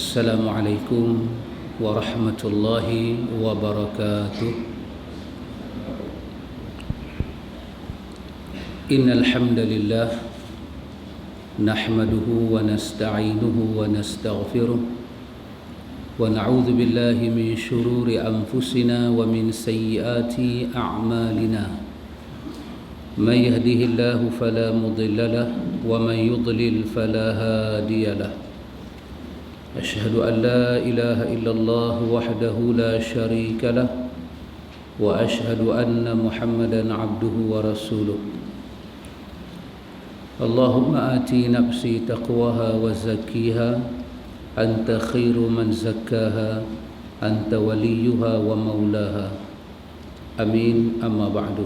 Assalamualaikum warahmatullahi wabarakatuh. Innal hamdalillah nahmaduhu wa nasta'inuhu wa nastaghfiruh wa na'udzu billahi min shururi anfusina wa min sayyiati a'malina. May yahdihillahu fala mudilla lahu wa may yudlil fala hadiya lahu. أشهد أن لا إله إلا الله وحده لا شريك له وأشهد أن محمدا عبده ورسوله. اللهم آتي نفسي تقواها وزكيها أنت خير من زكاها أنت وليها ومولاها آمين. أما بعد.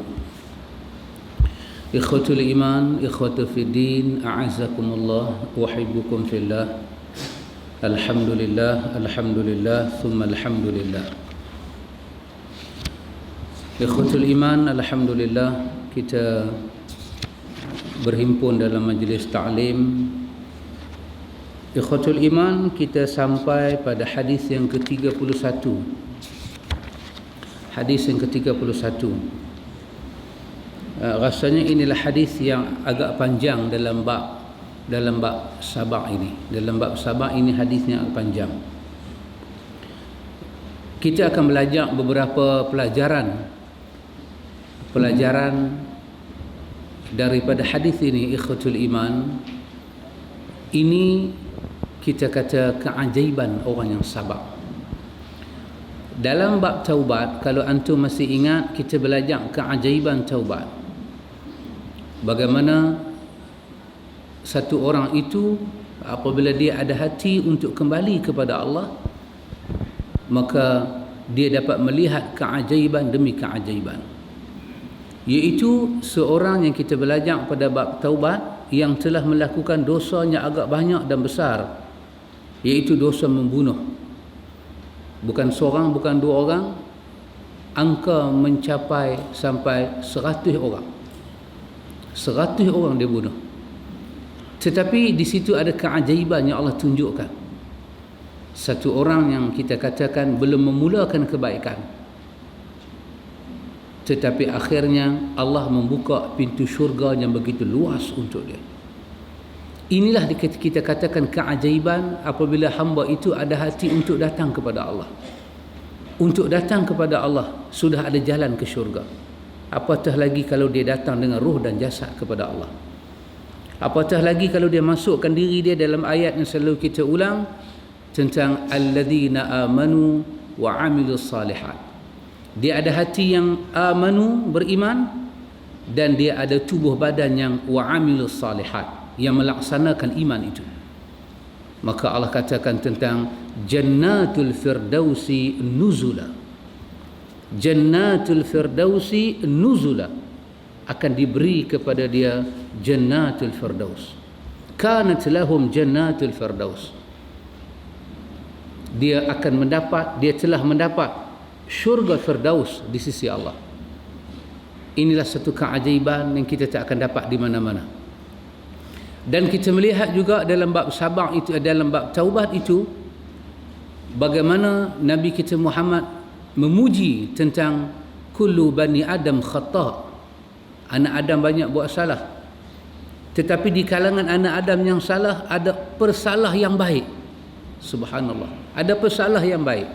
إخوة الإيمان إخوة في الدين أعزكم الله أحبكم في الله. Alhamdulillah, alhamdulillah, thumma alhamdulillah. Ikhwatul iman, alhamdulillah kita berhimpun dalam majlis ta'lim. Ikhwatul iman, kita sampai pada hadis yang ke-31. Hadis yang ke-31. Rasanya inilah hadis yang agak panjang dalam bab sabak ini. Dalam bab sabak ini hadisnya panjang. Kita akan belajar beberapa pelajaran daripada hadis ini. Ikhwatul iman, ini kita kata keajaiban orang yang sabar. Dalam bab taubat, kalau antum masih ingat, kita belajar keajaiban taubat. Bagaimana satu orang itu apabila dia ada hati untuk kembali kepada Allah, maka dia dapat melihat keajaiban demi keajaiban. Iaitu seorang yang kita belajar pada bab taubat yang telah melakukan dosanya agak banyak dan besar, iaitu dosa membunuh. Bukan seorang, bukan dua orang, angka mencapai sampai 100 orang. 100 orang dia bunuh. Tetapi di situ ada keajaiban yang Allah tunjukkan. Satu orang yang kita katakan belum memulakan kebaikan, tetapi akhirnya Allah membuka pintu syurga yang begitu luas untuk dia. Inilah kita katakan keajaiban apabila hamba itu ada hati untuk datang kepada Allah. Untuk datang kepada Allah, sudah ada jalan ke syurga. Apatah lagi kalau dia datang dengan ruh dan jasad kepada Allah. Apatah lagi kalau dia masukkan diri dia dalam ayat yang selalu kita ulang tentang alladzina amanu wa amilus salihat. Dia ada hati yang amanu, beriman, dan dia ada tubuh badan yang wa amilus salihat, yang melaksanakan iman itu. Maka Allah katakan tentang jannatul firdausi nuzula. Jannatul firdausi nuzula, akan diberi kepada dia jannatul firdaus. Kanat lahum jannatul firdaus. Dia akan mendapat, dia telah mendapat syurga firdaus di sisi Allah. Inilah satu keajaiban yang kita tak akan dapat di mana-mana. Dan kita melihat juga dalam bab sabar itu, dalam bab taubat itu, bagaimana Nabi kita Muhammad memuji tentang kullu bani Adam khata'. Anak Adam banyak buat salah, tetapi di kalangan anak Adam yang salah ada pesalah yang baik. Subhanallah, ada pesalah yang baik.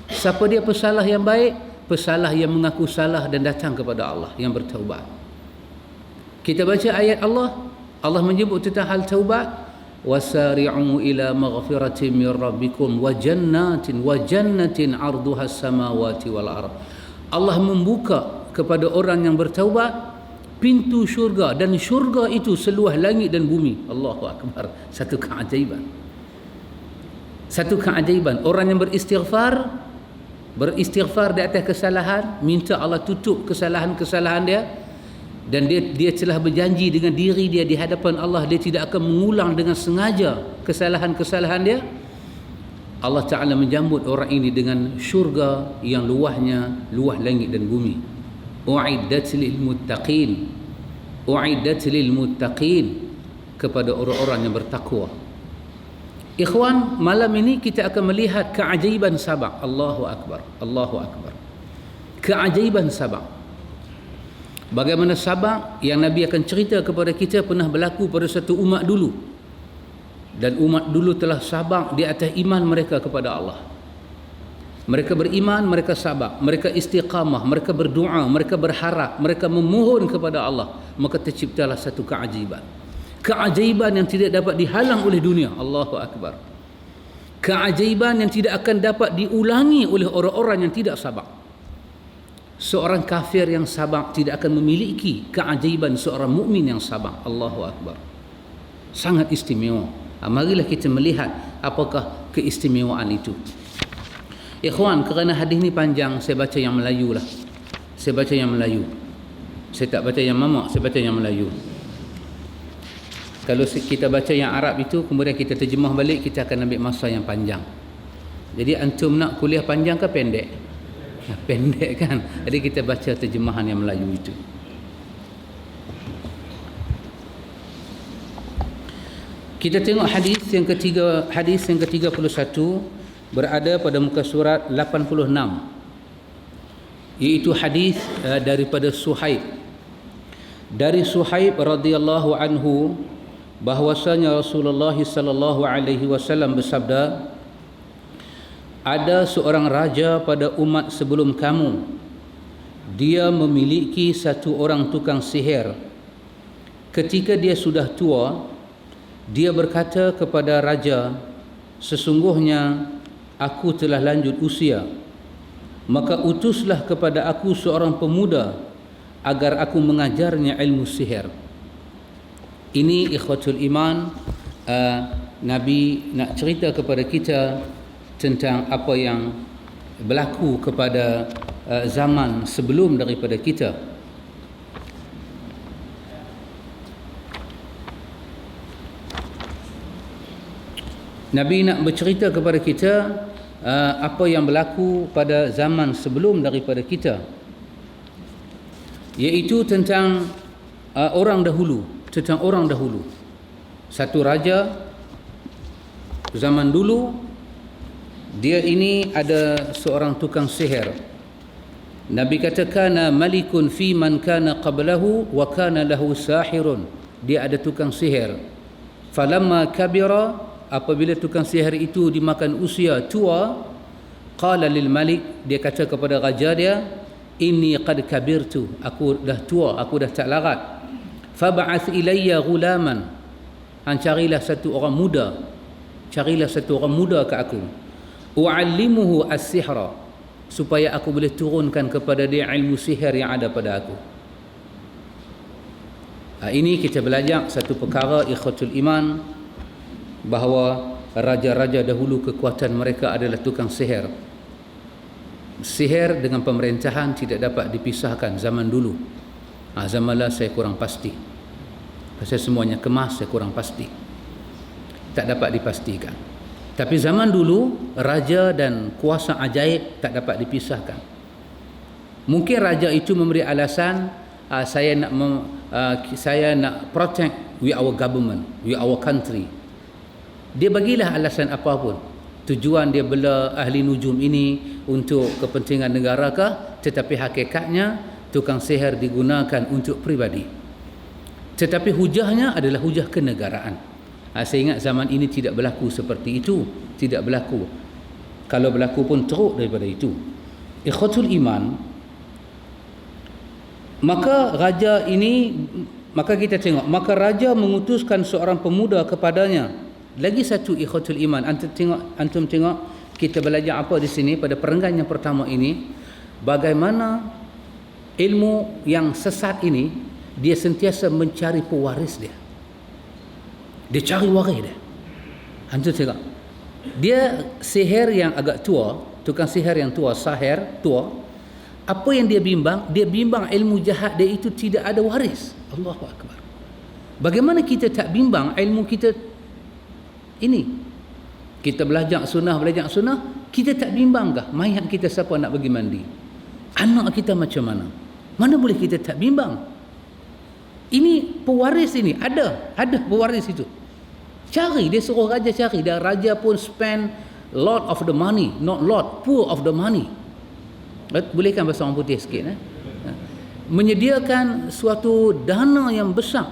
Siapa dia pesalah yang baik? Pesalah yang mengaku salah dan datang kepada Allah, yang bertaubat. Kita baca ayat Allah, Allah menyebut tentang hal taubat, wasari'u ila maghfiratin min rabbikum wa jannatin 'arduha as-samawati wal ard. Allah membuka kepada orang yang bertaubat pintu syurga, dan syurga itu seluas langit dan bumi. Allahu akbar. Satu keajaiban. Satu keajaiban. Orang yang beristighfar di atas kesalahan, minta Allah tutup kesalahan-kesalahan dia, dan dia telah berjanji dengan diri dia di hadapan Allah, dia tidak akan mengulang dengan sengaja kesalahan-kesalahan dia. Allah Ta'ala menjambut orang ini dengan syurga yang luahnya luah langit dan bumi. U'iddat lil muttaqin, u'iddat lil muttaqin, kepada orang-orang yang bertakwa. Ikhwan, malam ini kita akan melihat keajaiban Sabak. Allahu Akbar, Allahu Akbar. Keajaiban Sabak. Bagaimana Sabak yang Nabi akan cerita kepada kita pernah berlaku pada satu umat dulu. Dan umat dulu telah sabar di atas iman mereka kepada Allah. Mereka beriman, mereka sabar, mereka istiqamah, mereka berdoa, mereka berharap, mereka memohon kepada Allah. Maka terciptalah satu keajaiban. Keajaiban yang tidak dapat dihalang oleh dunia. Allahu Akbar. Keajaiban yang tidak akan dapat diulangi oleh orang-orang yang tidak sabar. Seorang kafir yang sabar tidak akan memiliki keajaiban seorang mukmin yang sabar. Allahu Akbar. Sangat istimewa. Marilah kita melihat apakah keistimewaan itu. Ikhwan, kerana hadis ni panjang, saya baca yang Melayu lah. Saya baca yang Melayu. Saya tak baca yang mamak, saya baca yang Melayu. Kalau kita baca yang Arab itu, kemudian kita terjemah balik, kita akan ambil masa yang panjang. Jadi antum nak kuliah panjang ke pendek? Pendek kan? Jadi kita baca terjemahan yang Melayu itu. Kita tengok hadis yang ketiga, hadis yang ke-31 berada pada muka surat 86, iaitu hadis daripada Suhaib. Dari Suhaib radhiyallahu anhu bahwasanya Rasulullah sallallahu alaihi wasallam bersabda, ada seorang raja pada umat sebelum kamu. Dia memiliki satu orang tukang sihir. Ketika dia sudah tua, dia berkata kepada raja, sesungguhnya aku telah lanjut usia, maka utuslah kepada aku seorang pemuda agar aku mengajarnya ilmu sihir. Ini ikhwatul iman, Nabi nak cerita kepada kita tentang apa yang berlaku kepada zaman sebelum daripada kita. Nabi nak bercerita kepada kita apa yang berlaku pada zaman sebelum daripada kita, iaitu tentang orang dahulu, tentang orang dahulu. Satu raja zaman dulu, dia ini ada seorang tukang sihir. Nabi kata, kana malikun fi man kana qablahu wa kana lahu sahirun. Dia ada tukang sihir. Falamma kabira, apabila tukang sihir itu dimakan usia tua, qala lil malik, dia kata kepada raja dia, inni qad kabirtu, aku dah tua, aku dah tak larat. Fab'ath ilayya ghulaman, carilah satu orang muda, carilah satu orang muda ke aku. U'allimuhu as-sihra, supaya aku boleh turunkan kepada dia ilmu sihir yang ada pada aku. Ini kita belajar satu perkara ikhwatul iman, bahawa raja-raja dahulu kekuatan mereka adalah tukang sihir. Sihir dengan pemerintahan tidak dapat dipisahkan zaman dulu. Zamanlah saya kurang pasti. Pasal semuanya kemas, saya kurang pasti. Tak dapat dipastikan. Tapi zaman dulu, raja dan kuasa ajaib tak dapat dipisahkan. Mungkin raja itu memberi alasan, saya nak protect with our government, with our country. Dia bagilah alasan apa pun. Tujuan dia bela ahli nujum ini untuk kepentingan negara kah? Tetapi hakikatnya tukang sihir digunakan untuk peribadi. Tetapi hujahnya adalah hujah kenegaraan. Saya ingat zaman ini tidak berlaku seperti itu. Tidak berlaku. Kalau berlaku pun teruk daripada itu. Ikhwatul iman, maka raja ini, maka kita tengok, maka raja mengutuskan seorang pemuda kepadanya. Lagi satu ikhwatul iman, antum tengok kita belajar apa di sini pada perenggan yang pertama ini, bagaimana ilmu yang sesat ini dia sentiasa mencari pewaris dia. Dia cari waris dia. Antum tengok. Dia sihir yang agak tua, tukang sihir yang tua, sahir tua. Apa yang dia bimbang? Dia bimbang ilmu jahat dia itu tidak ada waris. Allahu Akbar. Bagaimana kita tak bimbang ilmu kita ini? Kita belajar sunnah, kita tak bimbangkah mayat kita siapa nak bagi mandi? Anak kita macam mana? Mana boleh kita tak bimbang? Ini pewaris ini, ada pewaris itu. Cari, dia suruh raja cari, dan raja pun spend lot of the money, not lot, poor of the money. Bolehkan bahasa orang putih sikit, menyediakan suatu dana yang besar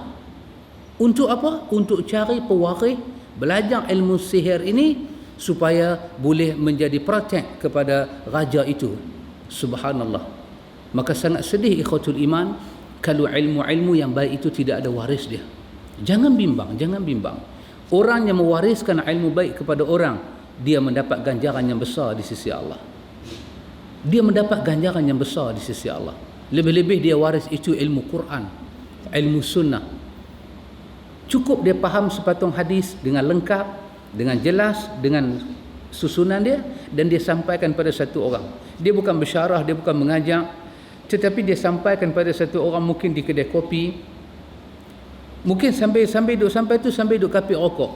untuk apa? Untuk cari pewaris, belajar ilmu sihir ini supaya boleh menjadi protect kepada raja itu. Subhanallah. Maka sangat sedih ikhwatul iman kalau ilmu-ilmu yang baik itu tidak ada waris dia. Jangan bimbang, jangan bimbang. Orang yang mewariskan ilmu baik kepada orang, dia mendapat ganjaran yang besar di sisi Allah. Dia mendapat ganjaran yang besar di sisi Allah. Lebih-lebih dia waris itu ilmu Quran, ilmu sunnah. Cukup dia faham sepatong hadis dengan lengkap, dengan jelas, dengan susunan dia, dan dia sampaikan pada satu orang. Dia bukan bersyarah, dia bukan mengajak, tetapi dia sampaikan pada satu orang, mungkin di kedai kopi, mungkin sampai duduk kapi rokok.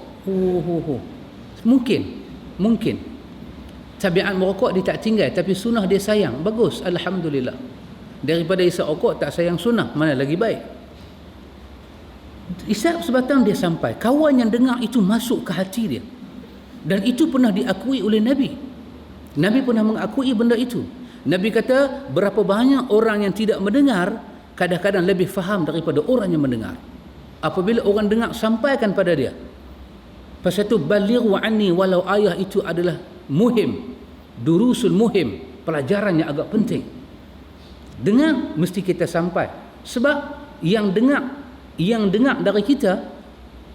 Mungkin tabiat merokok dia tak tinggal, tapi sunnah dia sayang. Bagus, alhamdulillah. Daripada isap rokok tak sayang sunnah, mana lagi baik. Isap sebatang dia sampai, kawan yang dengar itu masuk ke hati dia, dan itu pernah diakui oleh Nabi. Nabi pernah mengakui benda itu. Nabi kata, berapa banyak orang yang tidak mendengar kadang-kadang lebih faham daripada orang yang mendengar. Apabila orang dengar, sampaikan pada dia. Pasal itu balighu anni walau ayah itu adalah muhim, durusul muhim, pelajaran yang agak penting. Dengar mesti kita sampai, sebab yang dengar dari kita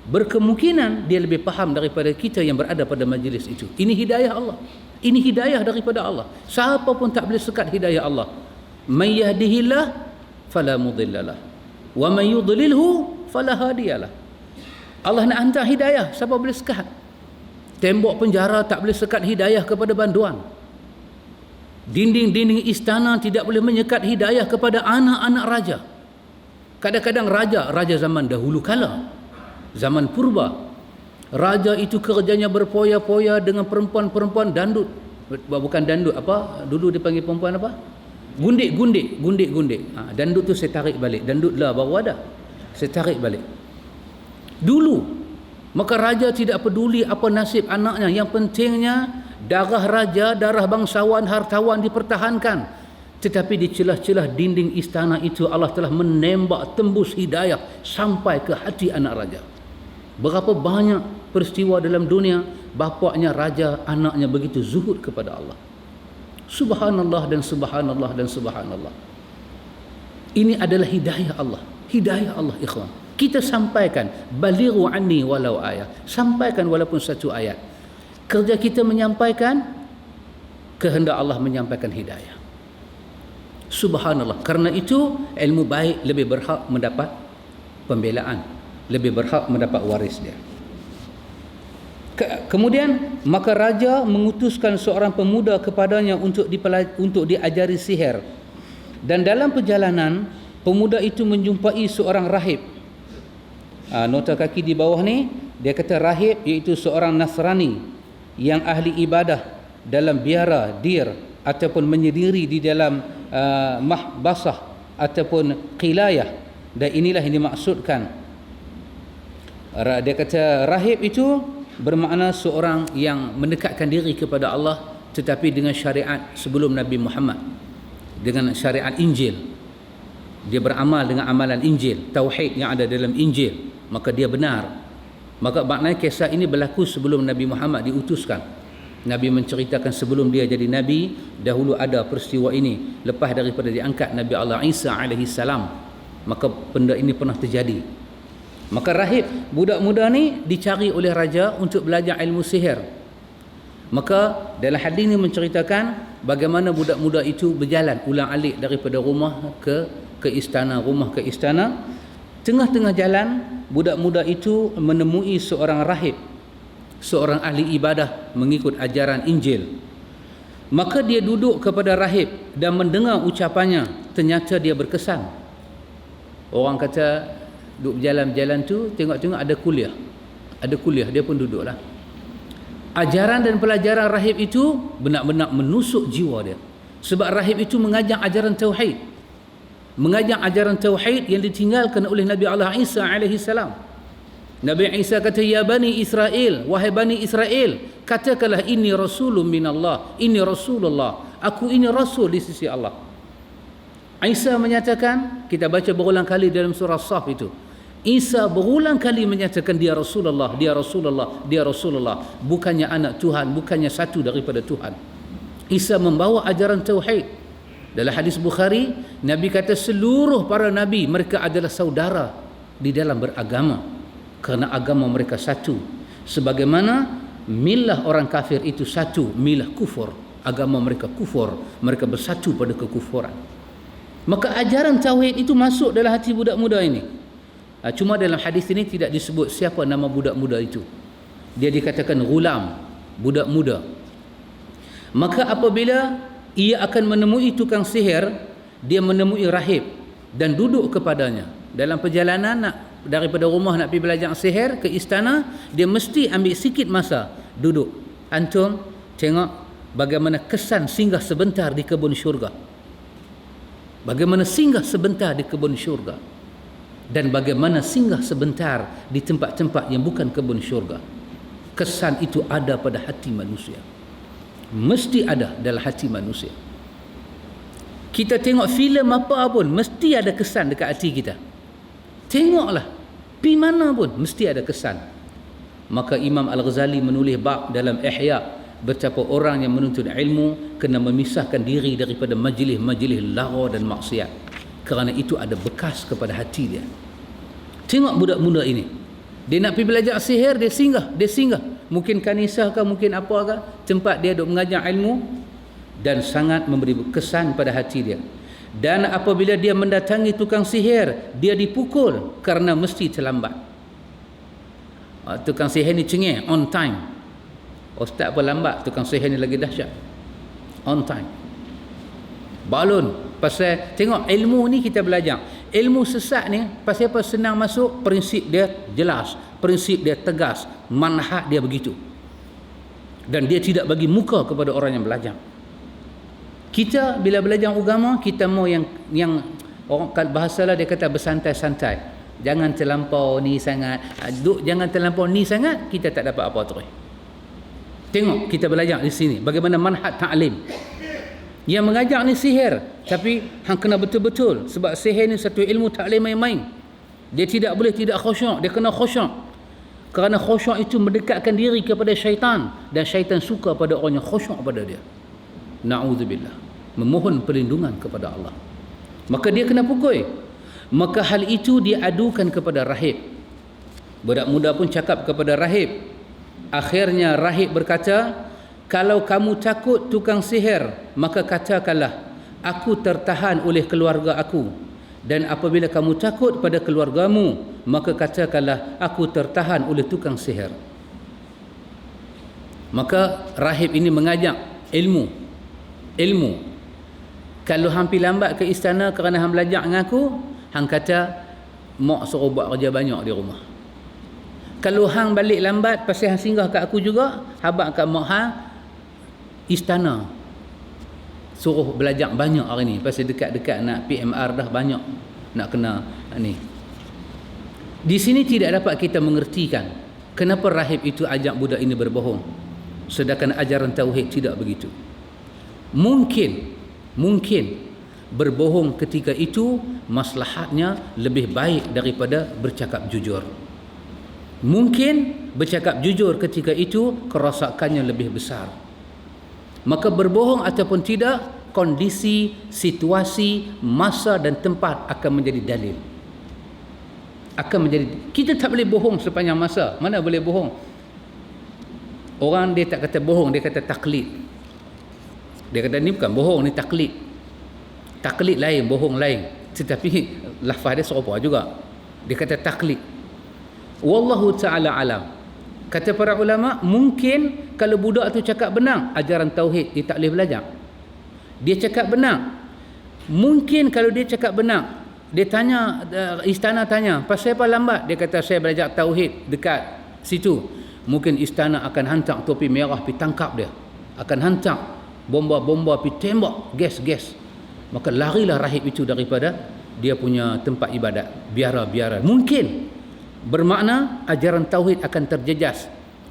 berkemungkinan dia lebih faham daripada kita yang berada pada majlis itu. Ini hidayah Allah. Ini hidayah daripada Allah. Siapa pun tak boleh sekat hidayah Allah. May yahdihillah fala mudhillalah wa may yudlilhu fala hadiyalah. Allah nak hantar hidayah, siapa boleh sekat? Tembok penjara tak boleh sekat hidayah kepada banduan. Dinding-dinding istana tidak boleh menyekat hidayah kepada anak-anak raja. Kadang-kadang raja zaman dahulu kala, zaman purba, raja itu kerjanya berpoya-poya dengan perempuan-perempuan dandut. Bukan dandut, apa dulu dipanggil perempuan apa? Gundik. Dandut tu saya tarik balik. Dandut lah baru ada, saya tarik balik. Dulu, maka raja tidak peduli apa nasib anaknya. Yang pentingnya darah raja, darah bangsawan, hartawan dipertahankan. Tetapi di celah-celah dinding istana itu Allah telah menembak tembus hidayah sampai ke hati anak raja. Berapa banyak peristiwa dalam dunia, bapaknya raja, anaknya begitu zuhud kepada Allah. Subhanallah dan subhanallah dan subhanallah. Ini adalah hidayah Allah. Hidayah Allah, ikhwan. Kita sampaikan, balighu anni walau ayat. Sampaikan walaupun satu ayat. Kerja kita menyampaikan, kehendak Allah menyampaikan hidayah. Subhanallah. Karena itu ilmu baik lebih berhak mendapat pembelaan, lebih berhak mendapat waris dia. Kemudian maka raja mengutuskan seorang pemuda kepadanya untuk diajari sihir. Dan dalam perjalanan pemuda itu menjumpai seorang rahib. Nota kaki di bawah ni, dia kata rahib iaitu seorang Nasrani yang ahli ibadah dalam biara, dir, ataupun menyendiri di dalam mahbasah ataupun qilayah. Dan inilah yang dimaksudkan. Dia kata rahib itu bermakna seorang yang mendekatkan diri kepada Allah, tetapi dengan syariat sebelum Nabi Muhammad, dengan syariat Injil. Dia beramal dengan amalan Injil, tauhid yang ada dalam Injil, maka dia benar. Maka maknanya kisah ini berlaku sebelum Nabi Muhammad diutuskan. Nabi menceritakan sebelum dia jadi Nabi, dahulu ada peristiwa ini. Lepas daripada diangkat Nabi Allah Isa alaihi salam, maka benda ini pernah terjadi. Maka rahib, budak muda ni dicari oleh raja untuk belajar ilmu sihir. Maka dalam hadis ini menceritakan bagaimana budak muda itu berjalan ulang-alik daripada rumah ke istana, rumah ke istana. Tengah-tengah jalan, budak muda itu menemui seorang rahib, seorang ahli ibadah mengikut ajaran Injil. Maka dia duduk kepada rahib dan mendengar ucapannya. Ternyata dia berkesan. Orang kata duduk berjalan-jalan tu, tengok-tengok ada kuliah. Ada kuliah, dia pun duduklah. Ajaran dan pelajaran rahib itu benar-benar menusuk jiwa dia. Sebab rahib itu mengajar ajaran tauhid. Mengajar ajaran tauhid yang ditinggalkan oleh Nabi Allah Isa alaihi salam. Nabi Isa kata, ya Bani Israel, wahai Bani Israel, katakanlah ini Rasulun minallah, ini Rasulullah, aku ini Rasul di sisi Allah. Isa menyatakan, kita baca berulang kali dalam surah Saf itu, Isa berulang kali menyatakan dia Rasulullah, dia Rasulullah, dia Rasulullah, bukannya anak Tuhan, bukannya satu daripada Tuhan. Isa membawa ajaran tauhid. Dalam hadis Bukhari, Nabi kata seluruh para nabi mereka adalah saudara di dalam beragama, kerana agama mereka satu. Sebagaimana milah orang kafir itu satu, milah kufur, agama mereka kufur, mereka bersatu pada kekufuran. Maka ajaran tauhid itu masuk dalam hati budak muda ini. Cuma dalam hadis ini tidak disebut siapa nama budak muda itu. Dia dikatakan ghulam, budak muda. Maka apabila ia akan menemui tukang sihir, dia menemui rahib dan duduk kepadanya. Dalam perjalanan daripada rumah nak pergi belajar sihir ke istana, dia mesti ambil sikit masa duduk. Antum tengok bagaimana kesan singgah sebentar di kebun syurga. Bagaimana singgah sebentar di kebun syurga, dan bagaimana singgah sebentar di tempat-tempat yang bukan kebun syurga. Kesan itu ada pada hati manusia, mesti ada dalam hati manusia. Kita tengok filem apa pun mesti ada kesan dekat hati kita. Tengoklah pi mana pun mesti ada kesan. Maka Imam Al-Ghazali menulis bab dalam Ihya, betapa orang yang menuntut ilmu kena memisahkan diri daripada majlis-majlis lara dan maksiat, kerana itu ada bekas kepada hati dia. Tengok budak muda ini, dia nak pergi belajar sihir, dia singgah, mungkin kanisah ke, mungkin apa ke, tempat dia duk mengajar ilmu, dan sangat memberi kesan pada hati dia. Dan apabila dia mendatangi tukang sihir, dia dipukul kerana mesti terlambat. Tukang sihir ni cengih, on time. Ustaz apa lambat, tukang sihir ni lagi dahsyat, on time. Balon, pasal tengok ilmu ni kita belajar. Ilmu sesat ni pasal apa? Senang masuk, prinsip dia jelas, prinsip dia tegas, manhaj dia begitu, dan dia tidak bagi muka kepada orang yang belajar. Kita bila belajar agama, kita mau yang orang bahasalah dia kata bersantai-santai, jangan terlampau ni sangat, jangan terlampau ni sangat, kita tak dapat apa terus. Tengok kita belajar di sini bagaimana manhaj ta'lim. Yang mengajar ni sihir, tapi hang kena betul-betul, sebab sihir ni satu ilmu ta'lim main-main. Dia tidak boleh tidak khusyuk, dia kena khusyuk. Kerana khusyuk itu mendekatkan diri kepada syaitan, dan syaitan suka pada orang yang khusyuk pada dia. Na'udzubillah, memohon perlindungan kepada Allah. Maka dia kena pukul. Maka hal itu dia adukan kepada rahib. Budak muda pun cakap kepada rahib. Akhirnya rahib berkata, kalau kamu takut tukang sihir, maka katakanlah, aku tertahan oleh keluarga aku. Dan apabila kamu takut pada keluargamu, maka katakanlah, aku tertahan oleh tukang sihir. Maka rahib ini mengajak ilmu. Kalau hampir lambat ke istana kerana hang belajar dengan aku, hang kata, mak suruh buat kerja banyak di rumah. Kalau hang balik lambat pasal hang singgah kat aku juga, habaq kat mak hang istana suruh belajar banyak hari ni, pasal dekat-dekat nak PMR dah banyak nak kena ni. Di sini tidak dapat kita mengertikan kenapa rahib itu ajak budak ini berbohong, sedangkan ajaran tauhid tidak begitu. Mungkin berbohong ketika itu maslahatnya lebih baik daripada bercakap jujur. Mungkin bercakap jujur ketika itu kerosakannya lebih besar. Maka berbohong ataupun tidak, kondisi, situasi, masa dan tempat akan menjadi dalil. Kita tak boleh bohong sepanjang masa. Mana boleh bohong? Orang dia tak kata bohong, dia kata taklid. Dia kata ni bukan bohong, ni taklid. Taklid lain, bohong lain. Tetapi lafaz dia serupa juga. Dia kata taklid. Wallahu ta'ala alam. Kata para ulama, mungkin kalau budak tu cakap benar, ajaran tauhid dia tak boleh belajar. Dia cakap benar. Mungkin kalau dia cakap benar, dia tanya, istana tanya, pasal apa lambat? Dia kata, saya belajar tauhid dekat situ. Mungkin istana akan hantar topi merah pergi tangkap dia. Akan hantar bomba-bomba pergi tembak, gas-gas. Maka larilah rahib itu daripada dia punya tempat ibadat, biara-biara. Mungkin Bermakna ajaran tauhid akan terjejas.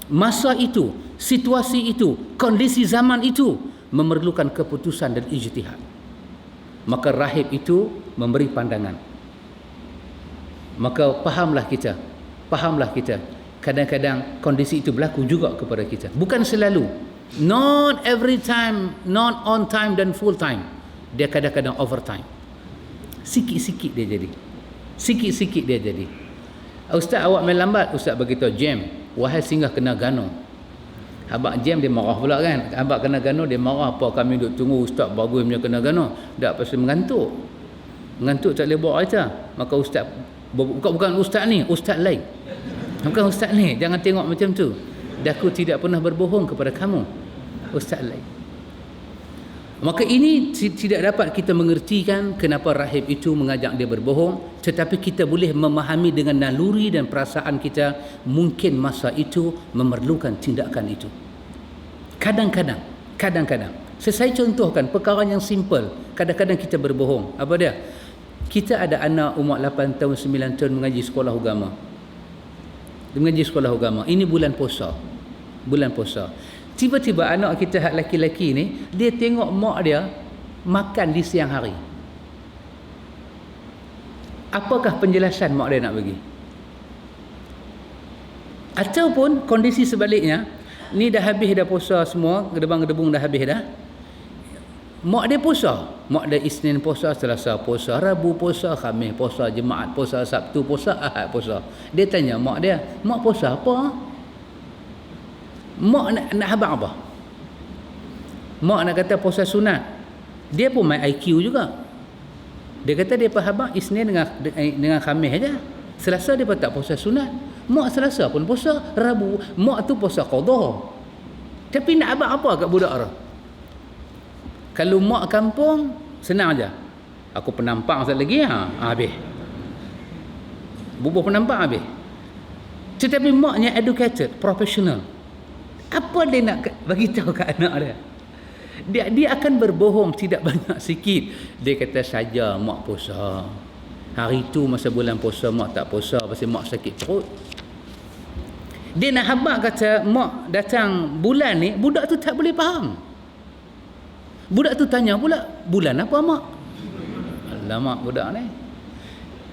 Masa itu, situasi itu, kondisi zaman itu memerlukan keputusan dan ijtihad. Maka rahib itu memberi pandangan. Maka fahamlah kita, kadang-kadang kondisi itu berlaku juga kepada kita. Bukan selalu, not every time, not on time dan full time. Dia kadang-kadang overtime. Sikit-sikit dia jadi. Sikit-sikit dia jadi. Ustaz, awak main lambat. Ustaz beritahu jam. Wahai singgah kena gano. Abang jam dia marah pula kan. Abang kena gano dia marah. Apa kami duduk tunggu ustaz bagus punya kena gano. Tak pasal mengantuk. Mengantuk tak boleh bawa kereta. Maka ustaz, bukan ustaz ni, ustaz lain. Bukan ustaz ni. Jangan tengok macam tu. Aku tidak pernah berbohong kepada kamu. Ustaz lain. Maka ini tidak dapat kita mengertikan kenapa rahib itu mengajak dia berbohong, tetapi kita boleh memahami dengan naluri dan perasaan kita mungkin masa itu memerlukan tindakan itu. Kadang-kadang saya contohkan perkara yang simple. Kadang-kadang kita berbohong. Apa dia? Kita ada anak umur 8 tahun 9 tahun mengaji sekolah agama. Dia mengaji sekolah agama. Ini bulan puasa. Tiba-tiba anak kita hak laki-laki ni, dia tengok mak dia makan di siang hari. Apakah penjelasan mak dia nak bagi? Ataupun kondisi sebaliknya, ni dah habis dah puasa semua, gedebang-gedebung dah habis dah. Mak dia puasa. Mak dia Isnin puasa, Selasa puasa, Rabu puasa, Khamis puasa, Jumaat puasa, Sabtu puasa, Ahad puasa. Dia tanya mak dia, mak puasa apa? Mak nak habaq apa? Mak nak kata puasa sunat. Dia pun main IQ juga. Dia kata dia habaq Isnin dengan Khamis aja. Selasa dia pun tak puasa sunat. Mak Selasa pun puasa, Rabu mak tu puasa qada. Tapi nak habaq apa kat budak tu? Kalau mak kampung senang aja. Aku penampang sekali lagi habis. Bubuh penampang habis. Tetapi maknya educated, professional. Apa dia nak bagi tahu kat anak dia? Dia akan berbohong tidak banyak sikit. Dia kata saja mak puasa. Hari tu masa bulan puasa mak tak puasa pasal mak sakit perut. Dia nak habaq kata mak datang bulan ni, budak tu tak boleh faham. Budak tu tanya pula, bulan apa mak? Alamak budak ni.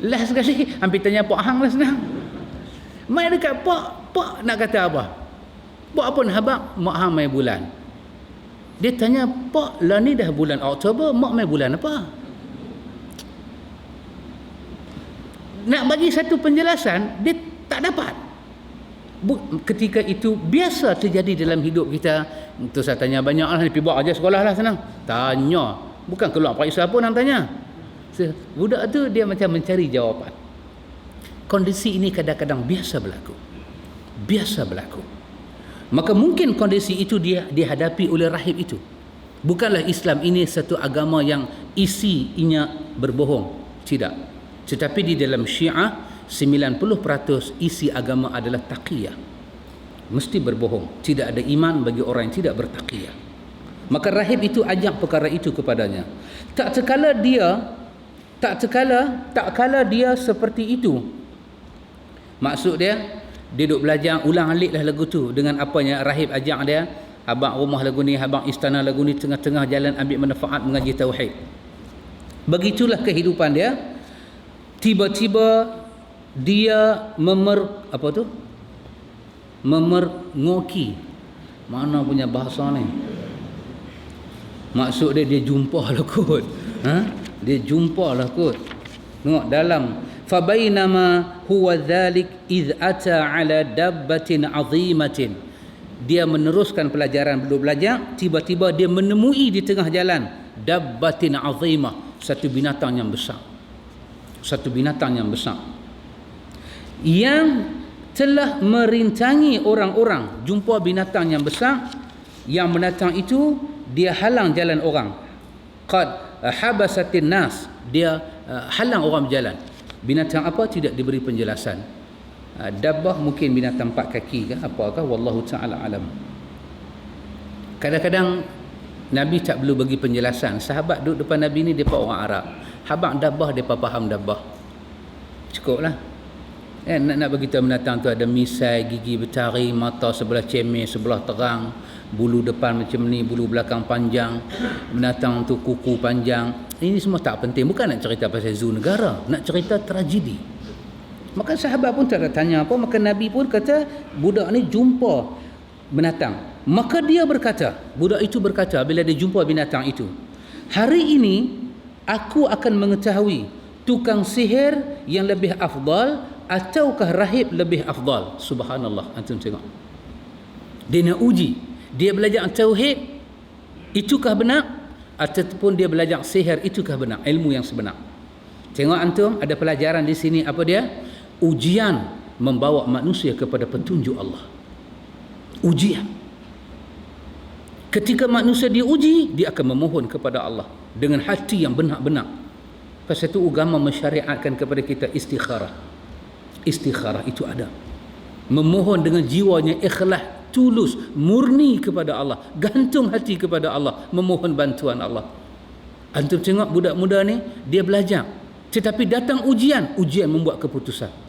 Last sekali hampir tanya Pak Hang lah senang. Mai dekat Pak nak kata apa? Pak pun habaq mak hang mai bulan. Dia tanya, Pak lah ni dah bulan Oktober, mak mai bulan apa? Nak bagi satu penjelasan, dia tak dapat. Ketika itu biasa terjadi dalam hidup kita. Itu saya tanya banyak lah, pergi buat aja sekolah lah senang. Tanya, bukan keluar periksa pun nak tanya. Budak tu dia macam mencari jawapan. Kondisi ini kadang-kadang biasa berlaku. Maka mungkin kondisi itu dia dihadapi oleh rahib itu. Bukanlah Islam ini satu agama yang isinya berbohong. Tidak. Tetapi di dalam Syiah 90% isi agama adalah taqiyah. Mesti berbohong. Tidak ada iman bagi orang yang tidak bertaqiyah. Maka rahib itu ajak perkara itu kepadanya. Tak kala dia seperti itu. Maksud dia duduk belajar ulang alik lah lagu tu dengan apanya rahib ajak dia, abang rumah lagu ni, abang istana lagu ni, tengah-tengah jalan ambil manfaat mengaji tauhid. Begitulah kehidupan dia. Tiba-tiba dia memergoki. Mana punya bahasa ni? Maksud dia jumpa lah kot. Dia jumpa lah kot. Tengok dalam fabainama huwa dhalik idh ata ala dabbatin azimatin. Dia meneruskan pelajaran, belajar, tiba-tiba dia menemui di tengah jalan dabbatin azimah, satu binatang yang besar yang telah merintangi orang-orang. Jumpa binatang yang besar, yang binatang itu dia halang jalan orang. Qad habasatin nas, dia halang orang berjalan. Binatang apa tidak diberi penjelasan. Dabbah mungkin binatang 4 kaki ke apakah, wallahu taala alam. Kadang-kadang Nabi tak perlu bagi penjelasan. Sahabat duduk depan Nabi ni depa orang Arab. Habaq dabbah depa faham dabbah. Cukuplah. Nak bagi tahu binatang tu ada misai, gigi bertaring, mata sebelah cemeh, sebelah terang, bulu depan macam ni, bulu belakang panjang, binatang tu kuku panjang. Ini semua tak penting. Bukan nak cerita pasal zoo negara, nak cerita tragedi. Maka sahabat pun tak ada tanya apa. Maka Nabi pun kata budak ni jumpa binatang. Maka dia berkata, budak itu berkata bila dia jumpa binatang itu, hari ini aku akan mengetahui tukang sihir yang lebih afdal ataukah rahib lebih afdal. Subhanallah. Antum tengok, dia nak uji, dia belajar tauhid itukah benar ataupun dia belajar sihir itukah benar, ilmu yang sebenar. Tengok antum, ada pelajaran di sini. Apa dia? Ujian membawa manusia kepada petunjuk Allah. Ujian. Ketika manusia diuji, dia akan memohon kepada Allah dengan hati yang benar-benar. Pasal itu agama mensyariatkan kepada kita istikharah. Istikharah itu ada. Memohon dengan jiwanya ikhlas, tulus, murni kepada Allah, gantung hati kepada Allah, memohon bantuan Allah. Antum tengok budak muda ni, dia belajar, tetapi datang ujian membuat keputusan.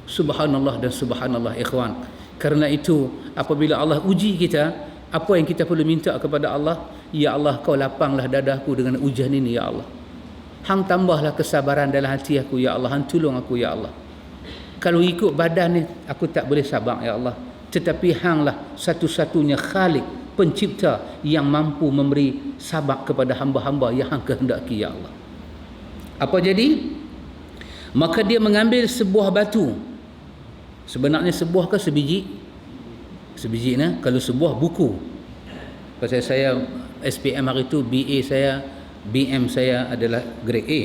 Subhanallah dan subhanallah ikhwan. Kerana itu apabila Allah uji kita, apa yang kita perlu minta kepada Allah? Ya Allah, kau lapanglah dadaku dengan ujian ini ya Allah. Hang tambahlah kesabaran dalam hati aku ya Allah. Hang tolong aku ya Allah. Kalau ikut badan ni aku tak boleh sabar ya Allah. Tetapi hanglah satu-satunya Khalik, pencipta yang mampu memberi sabar kepada hamba-hamba yang hang kehendaki ya Allah. Apa jadi? Maka dia mengambil sebuah batu. Sebenarnya sebuah ke sebiji? Sebiji nah, kalau sebuah buku. Pasal saya SPM hari itu, BA saya, BM saya adalah grade A.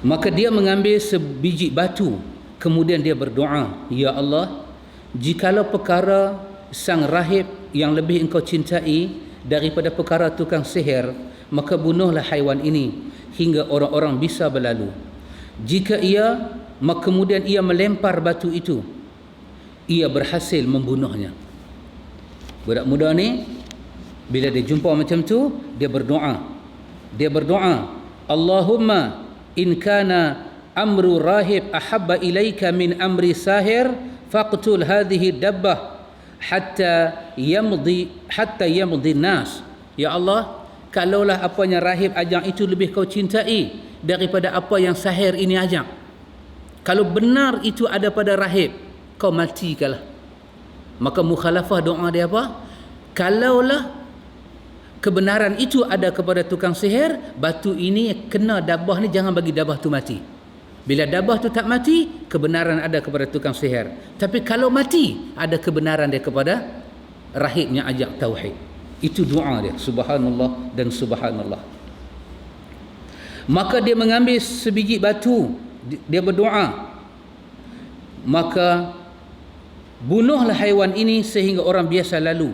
Maka dia mengambil sebiji batu, kemudian dia berdoa, ya Allah, jikalau perkara sang rahib yang lebih engkau cintai daripada perkara tukang sihir, maka bunuhlah haiwan ini hingga orang-orang bisa berlalu. Jika ia, maka kemudian ia melempar batu itu, ia berhasil membunuhnya. Budak muda ni bila dia jumpa macam tu, dia berdoa. Dia berdoa, Allahumma in kana amru rahib ahabba ilaika min amri sahir faqtul hadhihi dabbah hatta yamdi nas. Ya Allah, kalaulah apa yang rahib ajak itu lebih kau cintai daripada apa yang sahir ini ajak, kalau benar itu ada pada rahib, kau matikanlah. Maka mukhalafah doa dia apa? Kalaulah kebenaran itu ada kepada tukang sihir, batu ini kena dabah ni, jangan bagi dabah tu mati. Bila dabah tu tak mati, kebenaran ada kepada tukang sihir. Tapi kalau mati, ada kebenaran dia kepada rahibnya ajak tauhid. Itu doa dia. Subhanallah dan subhanallah. Maka dia mengambil sebiji batu, dia berdoa, maka bunuhlah haiwan ini sehingga orang biasa lalu.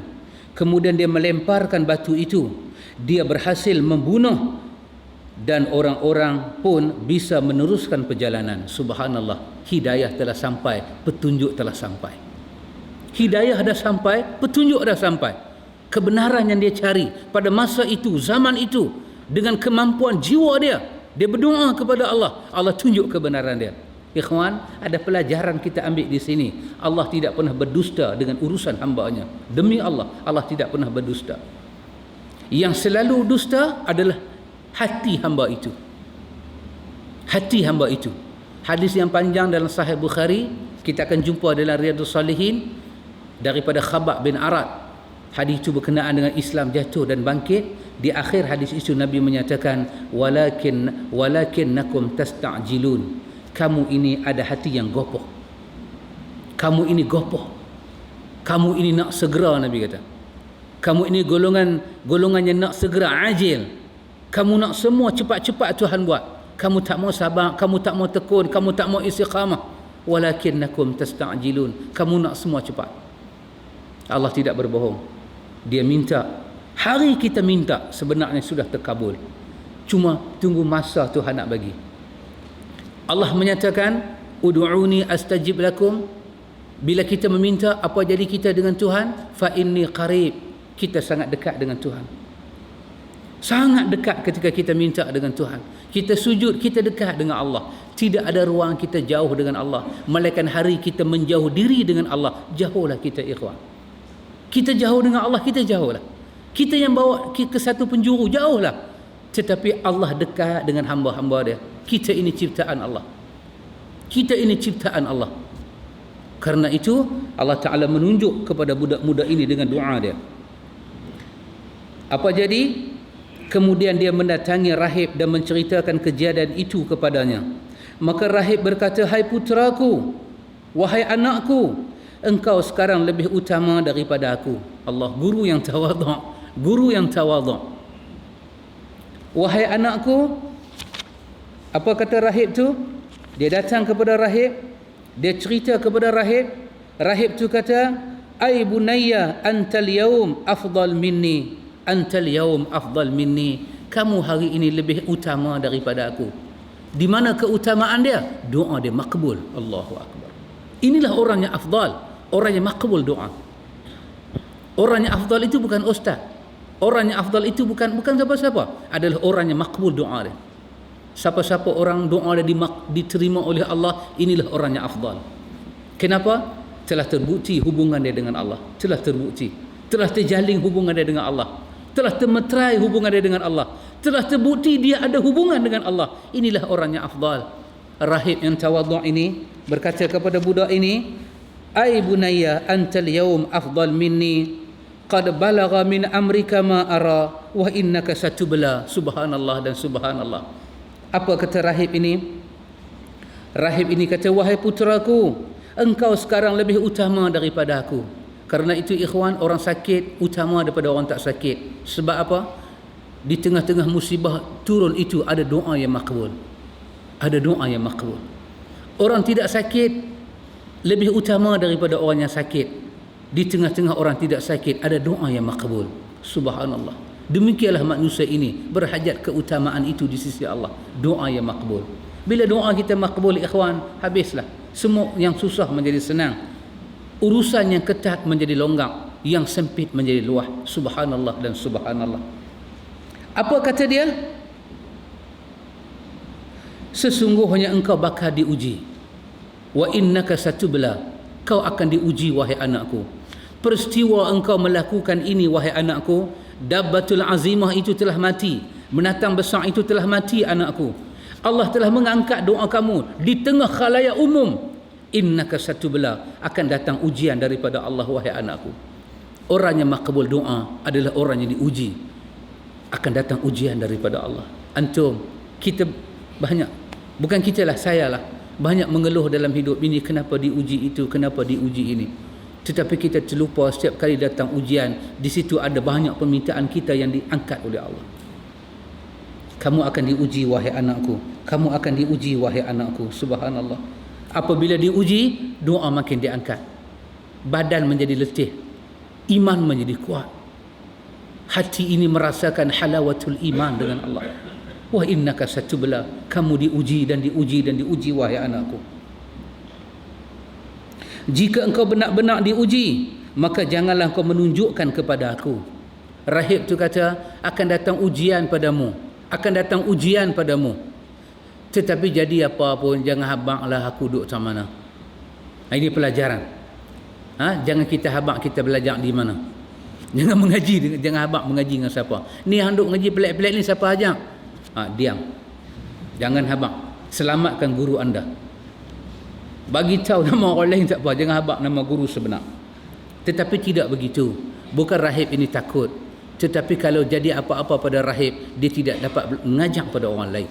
Kemudian dia melemparkan batu itu, dia berhasil membunuh dan orang-orang pun bisa meneruskan perjalanan. Subhanallah, hidayah telah sampai, petunjuk telah sampai. Hidayah dah sampai, petunjuk dah sampai. Kebenaran yang dia cari pada masa itu, zaman itu, dengan kemampuan jiwa dia, dia berdoa kepada Allah, Allah tunjuk kebenaran dia. Ikhwan, ada pelajaran kita ambil di sini. Allah tidak pernah berdusta dengan urusan hamba-Nya. Demi Allah, Allah tidak pernah berdusta. Yang selalu dusta adalah hati hamba itu. Hati hamba itu. Hadis yang panjang dalam Sahih Bukhari, kita akan jumpa dalam Riyadhus Salihin daripada Khabbab bin Arad. Hadis itu berkenaan dengan Islam jatuh dan bangkit. Di akhir hadis itu Nabi menyatakan, walakinnakum tasta'jilun. Kamu ini ada hati yang gopoh. Kamu ini gopoh. Kamu ini nak segera, Nabi kata. Kamu ini golongan yang nak segera, ajil. Kamu nak semua cepat-cepat Tuhan buat. Kamu tak mau sabar, kamu tak mau tekun, kamu tak mau istiqamah. Walakinnakum tasta'jilun. Kamu nak semua cepat. Allah tidak berbohong. Dia minta. Hari kita minta sebenarnya sudah terkabul. Cuma tunggu masa Tuhan nak bagi. Allah menyatakan, ud'uni astajib lakum. Bila kita meminta, apa jadi kita dengan Tuhan? Fa inni qarib. Kita sangat dekat dengan Tuhan. Sangat dekat ketika kita minta dengan Tuhan. Kita sujud, kita dekat dengan Allah. Tidak ada ruang kita jauh dengan Allah. Malaikat hari kita menjauh diri dengan Allah. Jauhlah kita ikhwan. Kita jauh dengan Allah, kita jauhlah. Kita yang bawa ke satu penjuru, jauhlah. Tetapi Allah dekat dengan hamba-hamba dia. Kita ini ciptaan Allah. Kita ini ciptaan Allah. Karena itu Allah Ta'ala menunjuk kepada budak-budak ini dengan doa dia. Apa jadi? Kemudian dia mendatangi rahib dan menceritakan kejadian itu kepadanya. Maka rahib berkata, hai putraku, wahai anakku, engkau sekarang lebih utama daripada aku. Allah, guru yang tawadhu', guru yang tawadhu'. Wahai anakku, apa kata rahib tu? Dia datang kepada rahib, dia cerita kepada rahib. Rahib tu kata, ai bunayya antal yaum afdal minni. Antal yaum afdal minni. Kamu hari ini lebih utama daripada aku. Di mana keutamaan dia? Doa dia makbul. Allahu akbar. Inilah orang yang afdal, orang yang makbul doa. Orang yang afdal itu bukan ustaz. Orang yang afdal itu bukan siapa-siapa. Adalah orang yang makbul doa dia. Siapa-siapa orang doa dia diterima oleh Allah, inilah orang yang afdal. Kenapa? Telah terbukti hubungan dia dengan Allah. Telah terbukti. Telah terjalin hubungan dia dengan Allah. Telah termeterai hubungan dia dengan Allah. Telah terbukti dia ada hubungan dengan Allah. Inilah orang yang afdal. Rahib yang tawadhu' ini berkata kepada budak ini, ai bunayya antal yaum afdal minni, qad balagha min amrika ma ara wa innaka satubla. Subhanallah dan subhanallah. Apa kata rahib ini? Rahib ini kata, wahai putraku, engkau sekarang lebih utama daripada aku. Karena itu ikhwan, orang sakit utama daripada orang tak sakit. Sebab apa? Di tengah-tengah musibah turun itu ada doa yang makbul. Ada doa yang makbul. Orang tidak sakit lebih utama daripada orang yang sakit. Di tengah-tengah orang tidak sakit ada doa yang makbul. Subhanallah. Demikianlah manusia ini berhajat keutamaan itu di sisi Allah. Doa yang makbul. Bila doa kita makbul ikhwan, habislah. Semua yang susah menjadi senang. Urusan yang ketat menjadi longgang, yang sempit menjadi luas. Subhanallah dan subhanallah. Apa kata dia? Sesungguhnya engkau bakal diuji. Wa innaka satubla. Kau akan diuji wahai anakku. Peristiwa engkau melakukan ini wahai anakku, Dabbatul azimah itu telah mati. Binatang besar itu telah mati anakku. Allah telah mengangkat doa kamu di tengah khalayak umum. Innaka satubla, akan datang ujian daripada Allah wahai anakku. Orang yang makbul doa adalah orang yang diuji. Akan datang ujian daripada Allah. Antum, kita banyak, bukan kita lah, saya lah, banyak mengeluh dalam hidup ini, kenapa diuji itu, kenapa diuji ini. Tetapi kita terlupa setiap kali datang ujian, di situ ada banyak permintaan kita yang diangkat oleh Allah. Kamu akan diuji wahai anakku. Kamu akan diuji wahai anakku. Subhanallah. Apabila diuji, doa makin diangkat. Badan menjadi letih. Iman menjadi kuat. Hati ini merasakan halawatul iman dengan Allah. Wa innaka satubla. Kamu diuji dan diuji dan diuji wahai anakku. Jika engkau benar-benar diuji, maka janganlah engkau menunjukkan kepada aku. Rahib tu kata, akan datang ujian padamu. Akan datang ujian padamu. Tetapi jadi apa pun, jangan habanglah aku duduk macam mana. Ini pelajaran. Jangan kita habang kita belajar di mana. Jangan mengaji, jangan habang mengaji dengan siapa. Ni hang duk mengaji pelik-pelik ni siapa ajak? Diam. Jangan habang. Selamatkan guru anda. Bagi tahu nama orang lain tak apa, jangan habang nama guru sebenar. Tetapi tidak begitu. Bukan rahib ini takut. Tetapi kalau jadi apa-apa pada rahib, dia tidak dapat mengajak pada orang lain.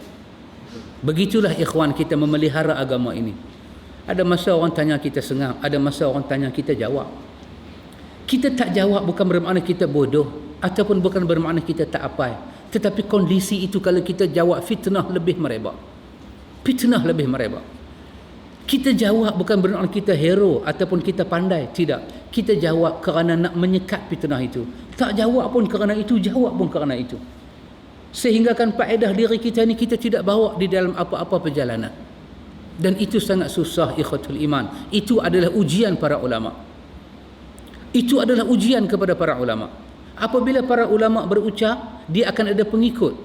Begitulah ikhwan kita memelihara agama ini. Ada masa orang tanya kita sengah, ada masa orang tanya kita jawab. Kita tak jawab bukan bermakna kita bodoh ataupun bukan bermakna kita tak apai. Tetapi kondisi itu kalau kita jawab, fitnah lebih merebak. Fitnah lebih merebak. Kita jawab bukan bermakna kita hero ataupun kita pandai. Tidak. Kita jawab kerana nak menyekat fitnah itu. Tak jawab pun kerana itu, jawab pun kerana itu. Sehingga kan faedah diri kita ni kita tidak bawa di dalam apa-apa perjalanan. Dan itu sangat susah ikhwatul iman. Itu adalah ujian para ulama. Itu adalah ujian kepada para ulama. Apabila para ulama berucap, dia akan ada pengikut.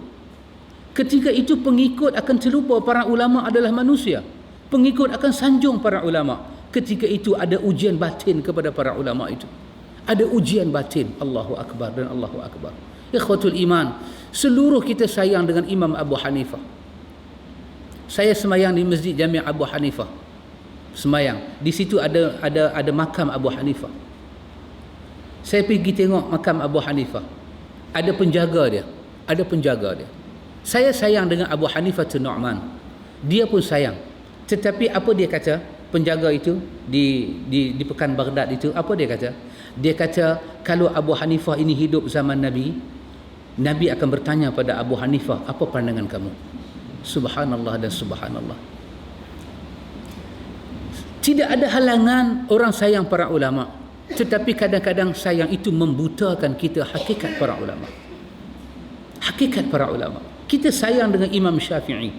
Ketika itu pengikut akan terlupa para ulama adalah manusia. Pengikut akan sanjung para ulama. Ketika itu ada ujian batin kepada para ulama itu. Ada ujian batin. Allahu Akbar dan Allahu Akbar. Ikhwatul iman, seluruh kita sayang dengan Imam Abu Hanifah. Saya semayang di Masjid Jami' Abu Hanifah. Semayang. Di situ ada makam Abu Hanifah. Saya pergi tengok makam Abu Hanifah. Ada penjaga dia. Ada penjaga dia. Saya sayang dengan Abu Hanifah Nu'man. Dia pun sayang. Tetapi apa dia kata? Penjaga itu di Pekan Baghdad itu, apa dia kata? Dia kata, kalau Abu Hanifah ini hidup zaman Nabi, Nabi akan bertanya pada Abu Hanifah, apa pandangan kamu? Subhanallah dan subhanallah. Tidak ada halangan orang sayang para ulama, tetapi kadang-kadang sayang itu membutakan kita hakikat para ulama. Hakikat para ulama. Kita sayang dengan Imam Syafi'i.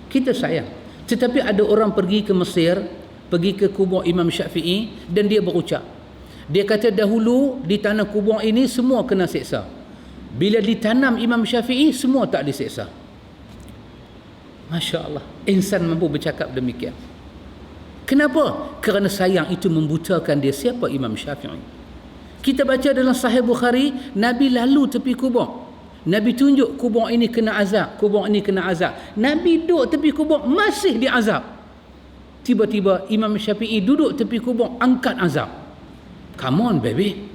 Kita sayang. Tetapi ada orang pergi ke Mesir, pergi ke kubur Imam Syafi'i, dan dia berucap. Dia kata dahulu di tanah kubur ini semua kena seksa. Bila ditanam Imam Syafi'i, semua tak diseksa. Masya Allah. Insan mampu bercakap demikian. Kenapa? Kerana sayang itu membutakan dia. Siapa Imam Syafi'i? Kita baca dalam Sahih Bukhari, Nabi lalu tepi kubur. Nabi tunjuk kubur ini kena azab, kubur ini kena azab. Nabi duduk tepi kubur, masih diazab. Tiba-tiba Imam Syafi'i duduk tepi kubur, angkat azab. Come on baby.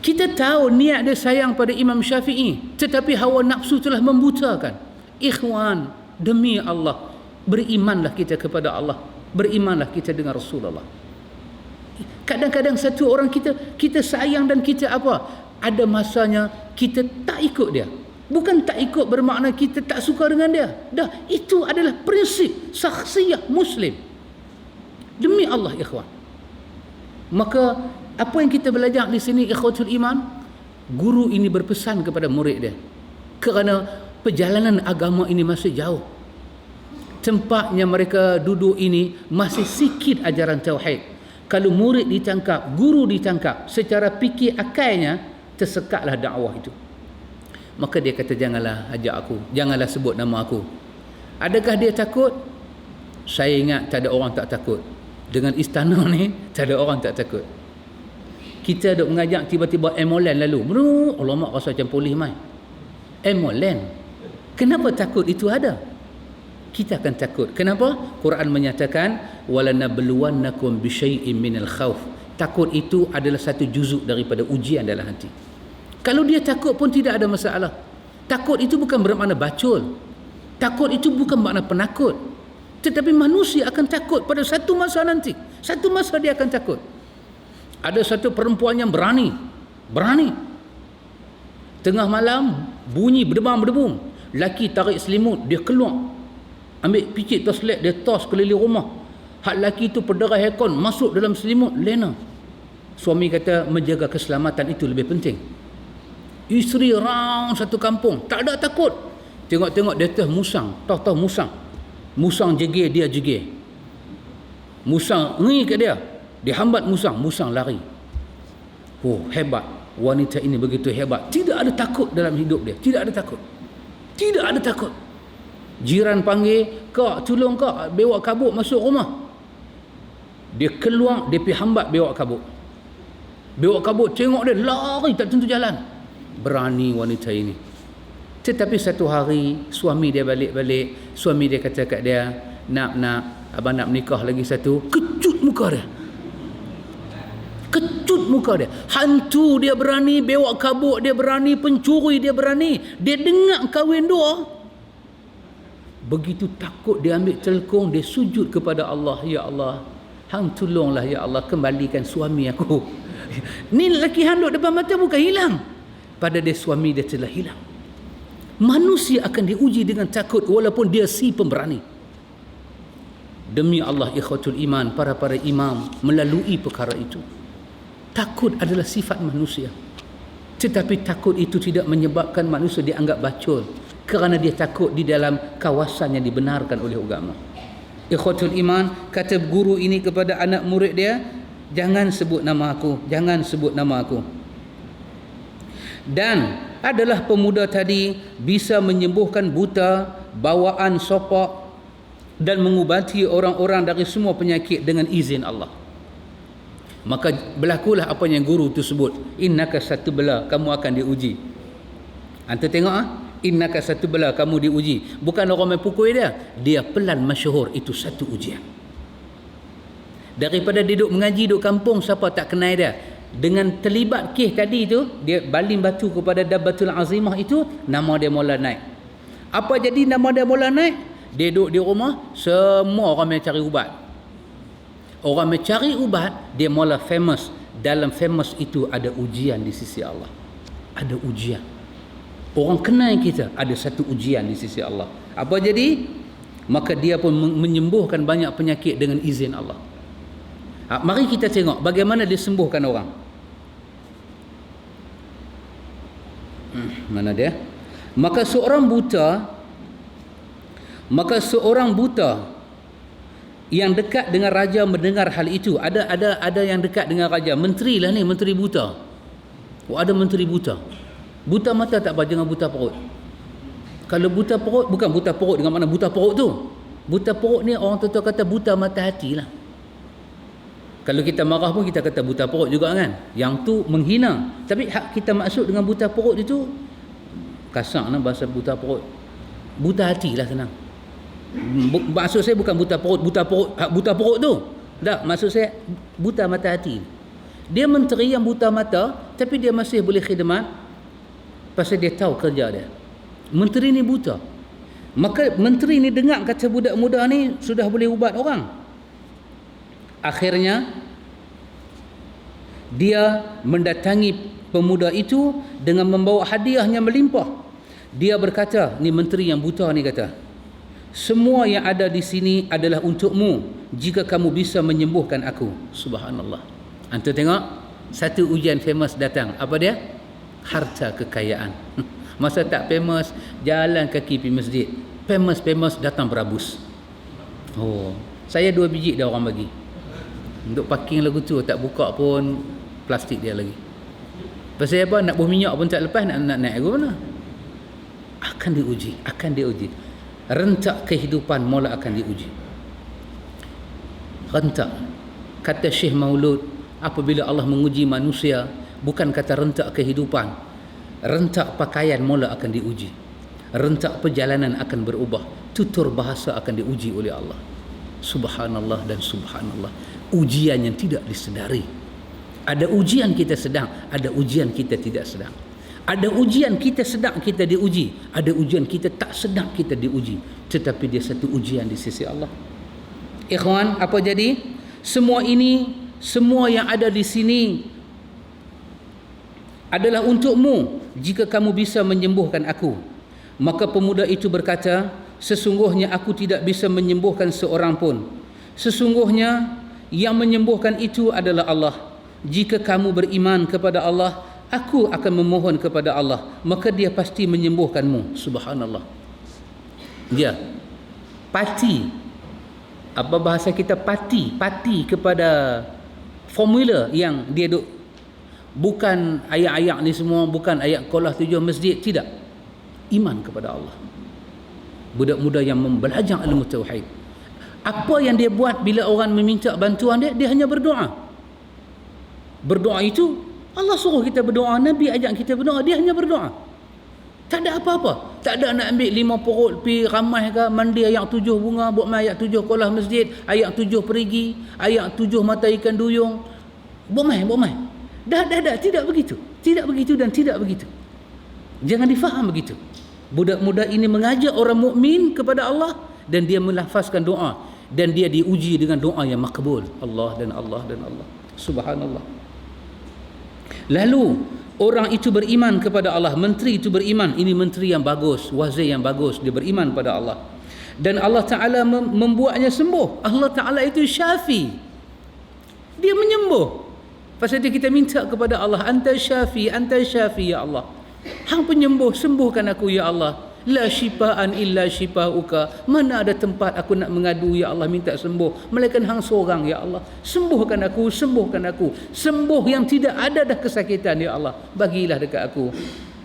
Kita tahu niat dia sayang pada Imam Syafi'i, tetapi hawa nafsu telah membutakan. Ikhwan, demi Allah, berimanlah kita kepada Allah, berimanlah kita dengan Rasulullah. Kadang-kadang satu orang kita sayang dan kita apa? Ada masanya kita tak ikut dia. Bukan tak ikut bermakna kita tak suka dengan dia. Dah, itu adalah prinsip syakhsiyah Muslim. Demi Allah ikhwan. Maka apa yang kita belajar di sini ikhwatul iman, guru ini berpesan kepada murid dia. Kerana perjalanan agama ini masih jauh. Tempatnya mereka duduk ini masih sikit ajaran tauhid. Kalau murid ditangkap, guru ditangkap, secara fikir akalnya tersekatlah dakwah itu. Maka dia kata, janganlah ajak aku, janganlah sebut nama aku. Adakah dia takut? Saya ingat tak ada orang tak takut. Dengan istana ni tak ada orang tak takut. Kita duk mengajak, tiba-tiba emolen lalu. Ulama rasa macam polis mai. Emolen. Kenapa takut itu ada? Kita akan takut. Kenapa? Quran menyatakan walanabluwannakum bisyai'in minal khauf. Takut itu adalah satu juzuk daripada ujian dalam hati. Kalau dia takut pun tidak ada masalah. Takut itu bukan bermakna bacul. Takut itu bukan makna penakut. Tetapi manusia akan takut pada satu masa nanti. Satu masa dia akan takut. Ada satu perempuan yang berani. Tengah malam bunyi berdebam-berdebum. Laki tarik selimut, dia keluar. Ambil picit toslet, dia tos keliling rumah. Hak laki itu pederai hekon, masuk dalam selimut, lena. Suami kata menjaga keselamatan itu lebih penting. Isteri round satu kampung, tak ada takut. Tengok-tengok dia atas musang, tahu-tahu musang. Musang jegir, dia jegir. Musang ngeri kat dia. Dia hambat musang, musang lari. Oh, hebat. Wanita ini begitu hebat. Tidak ada takut dalam hidup dia. Tidak ada takut. Tidak ada takut. Jiran panggil, kak tolong kak, bewak kabut masuk rumah. Dia keluar, dia pergi hambat bewak kabut. Bewak kabut tengok dia, lari tak tentu jalan. Berani wanita ini. Tetapi satu hari suami dia balik-balik, suami dia kata kat dia, nak abang nak menikah lagi satu. Kecut muka dia. Kecut muka dia. Hantu dia berani, bewak kabut dia berani, pencuri dia berani. Dia dengar kahwin dua. Begitu takut dia ambil telekong, dia sujud kepada Allah. Ya Allah, hang tolonglah ya Allah, kembalikan suami aku. Ni lelaki hang duduk depan mata bukan hilang. Pada dia suami dia telah hilang. Manusia akan diuji dengan takut walaupun dia si pemberani. Demi Allah ikhwatul iman, para imam melalui perkara itu. Takut adalah sifat manusia. Tetapi takut itu tidak menyebabkan manusia dianggap bacol. Kerana dia takut di dalam kawasan yang dibenarkan oleh agama. Ikhwatul iman, kata guru ini kepada anak murid dia, jangan sebut nama aku, jangan sebut nama aku. Dan adalah pemuda tadi bisa menyembuhkan buta, bawaan sopak, dan mengubati orang-orang dari semua penyakit dengan izin Allah. Maka berlakulah apa yang guru tu sebut, innaka satubla, kamu akan diuji. Anda tengok innaka satubla, kamu diuji. Bukan orang main pukul dia pelan masyhur, itu satu ujian. Daripada dia duduk mengaji duduk kampung, siapa tak kenal dia. Dengan terlibat kes tadi tu, dia baling batu kepada Dabbatul Azimah itu, nama dia mula naik. Apa jadi nama dia mula naik? Dia duduk di rumah, semua orang yang cari ubat. Orang mencari ubat, dia mula famous. Dalam famous itu ada ujian di sisi Allah. Ada ujian. Orang kenal kita, ada satu ujian di sisi Allah. Apa jadi? Maka dia pun menyembuhkan banyak penyakit dengan izin Allah. Mari kita tengok bagaimana dia sembuhkan orang. Mana dia? Maka seorang buta yang dekat dengan raja mendengar hal itu. Ada yang dekat dengan raja, menteri lah ni, menteri buta. Ada menteri buta. Buta mata tak apa, jangan buta perut. Kalau buta perut, bukan buta perut dengan mana buta perut tu. Buta perut ni orang tua kata buta mata hati lah. Kalau kita marah pun kita kata buta perut juga kan. Yang tu menghina. Tapi hak kita maksud dengan buta perut itu kasar lah bahasa buta perut. Buta hati lah senang. Maksud saya bukan buta perut tu. Tak, maksud saya buta mata hati. Dia menteri yang buta mata, tapi dia masih boleh khidmat pasal dia tahu kerja dia. Menteri ni buta. Maka menteri ni dengar kata budak muda ni sudah boleh ubat orang. Akhirnya dia mendatangi pemuda itu dengan membawa hadiahnya melimpah. Dia berkata, ni menteri yang buta ni kata, semua yang ada di sini adalah untukmu jika kamu bisa menyembuhkan aku. Subhanallah. Anda tengok, satu ujian famous datang. Apa dia? Harta kekayaan. Masa tak famous, jalan kaki pergi masjid. Famous datang berabus. Oh, saya 2 biji dah orang bagi. Untuk parking lagu tu tak buka pun plastik dia lagi. Pasal apa? Nak buh minyak pun tak lepas, nak naik ke mana? Akan diuji. Rentak kehidupan mula akan diuji. Rentak. Kata Syekh Maulud, apabila Allah menguji manusia, bukan kata rentak kehidupan. Rentak pakaian mula akan diuji. Rentak perjalanan akan berubah. Tutur bahasa akan diuji oleh Allah. Subhanallah dan subhanallah. Ujian yang tidak disedari. Ada ujian kita sedang, ada ujian kita tidak sedang. Ada ujian kita sedang kita diuji, ada ujian kita tak sedang kita diuji, tetapi dia satu ujian di sisi Allah. Ikhwan, apa jadi? Semua ini, semua yang ada di sini adalah untukmu jika kamu bisa menyembuhkan aku. Maka pemuda itu berkata, sesungguhnya aku tidak bisa menyembuhkan seorang pun. Sesungguhnya yang menyembuhkan itu adalah Allah. Jika kamu beriman kepada Allah, aku akan memohon kepada Allah, maka dia pasti menyembuhkanmu. Subhanallah. Dia pati, apa bahasa kita, pati kepada formula yang dia duk. Bukan ayat-ayat ni semua, bukan ayat Qalah 7 masjid, tidak. Iman kepada Allah. Budak muda yang belajar ilmu tauhid. Apa yang dia buat bila orang meminta bantuan dia, dia hanya berdoa. Berdoa itu Allah suruh kita berdoa, Nabi ajak kita berdoa, dia hanya berdoa. Tak ada apa-apa. Tak ada nak ambil 5 perut pi ramai ke, mandi ayat 7 bunga, buat mai ayat 7 Qalah masjid, ayat 7 perigi, ayat 7 mata ikan duyung. Buat mai. Dah, tidak begitu. Tidak begitu dan tidak begitu. Jangan difaham begitu. Budak muda ini mengajak orang mukmin kepada Allah dan dia melafazkan doa dan dia diuji dengan doa yang makbul. Allah dan Allah dan Allah. Subhanallah. Lalu orang itu beriman kepada Allah, menteri itu beriman, ini menteri yang bagus, wazir yang bagus, dia beriman pada Allah. Dan Allah Ta'ala membuatnya sembuh. Allah Ta'ala itu syafi. Dia menyembuh. Pasal itu kita minta kepada Allah, Anta syafi ya Allah. Hang penyembuh, sembuhkan aku ya Allah. La shifaan illa shifauka. Mana ada tempat aku nak mengadu ya Allah minta sembuh melainkan hang seorang ya Allah. Sembuhkan aku, sembuhkan aku. Sembuh yang tidak ada dah kesakitan ya Allah. Bagilah dekat aku.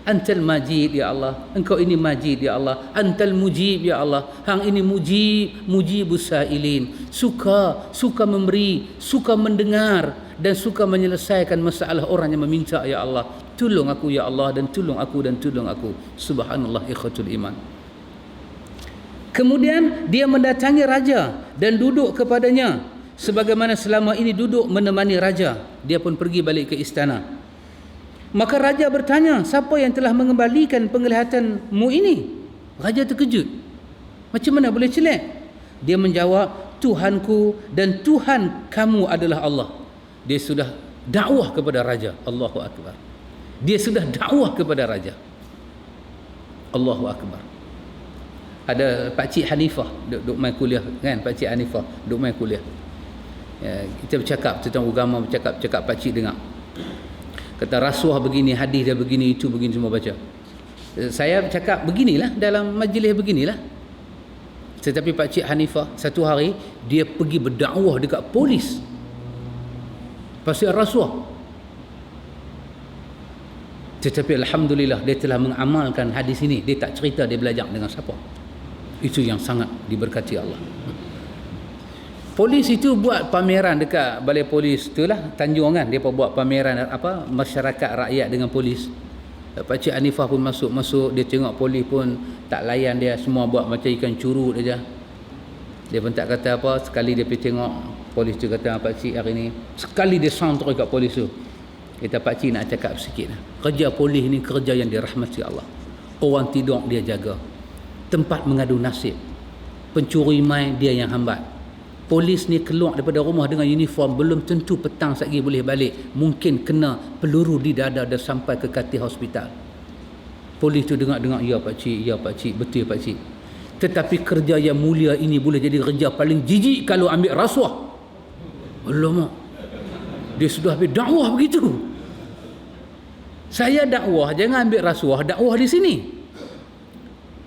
Antal majid ya Allah. Engkau ini majid ya Allah. Antal mujib ya Allah. Hang ini mujibus sailin. Suka memberi, suka mendengar dan suka menyelesaikan masalah orang yang meminta ya Allah. Tolong aku ya Allah dan tolong aku dan tolong aku. Subhanallah ikhwatul iman. Kemudian dia mendatangi raja dan duduk kepadanya sebagaimana selama ini duduk menemani raja. Dia pun pergi balik ke istana. Maka raja bertanya, siapa yang telah mengembalikan penglihatanmu ini? Raja terkejut. Macam mana boleh celak? Dia menjawab, Tuhanku dan Tuhan kamu adalah Allah. Dia sudah dakwah kepada raja. Allahu Akbar. Dia sudah dakwah kepada raja. Allahu Akbar. Ada Pakcik Hanifah duk main kuliah kan, Pakcik Hanifah duk main kuliah. Ya, kita bercakap tentang agama, bercakap Pakcik dengar. Kata rasuah begini, hadis dia begini, itu begini, semua baca. Saya bercakap beginilah dalam majlis beginilah. Tetapi Pakcik Hanifah satu hari dia pergi berdakwah dekat polis pasal rasuah. Tetapi alhamdulillah dia telah mengamalkan hadis ini. Dia tak cerita dia belajar dengan siapa. Itu yang sangat diberkati Allah. Polis itu buat pameran dekat balai polis itulah Tanjung kan, dia buat pameran apa masyarakat rakyat dengan polis. Pakcik Hanifah pun masuk, dia tengok polis pun tak layan dia, semua buat macam ikan curut aja. Dia pun tak kata apa. Sekali dia pergi tengok polis tu, kata pakcik hari ni, sekali dia sound terus kat polis tu, kata pakcik nak cakap sikit lah. Kerja polis ni kerja yang dirahmati Allah. Orang tidur dia jaga, tempat mengadu nasib, pencuri mai dia yang hambat. Polis ni keluar daripada rumah dengan uniform, belum tentu petang lagi boleh balik. Mungkin kena peluru di dada dan sampai ke katil hospital. Polis tu dengar-dengar, ya pakcik, betul pakcik. Tetapi kerja yang mulia ini boleh jadi kerja paling jijik kalau ambil rasuah. Alamak, dia sudah ambil dakwah begitu. Saya dakwah, jangan ambil rasuah, dakwah di sini.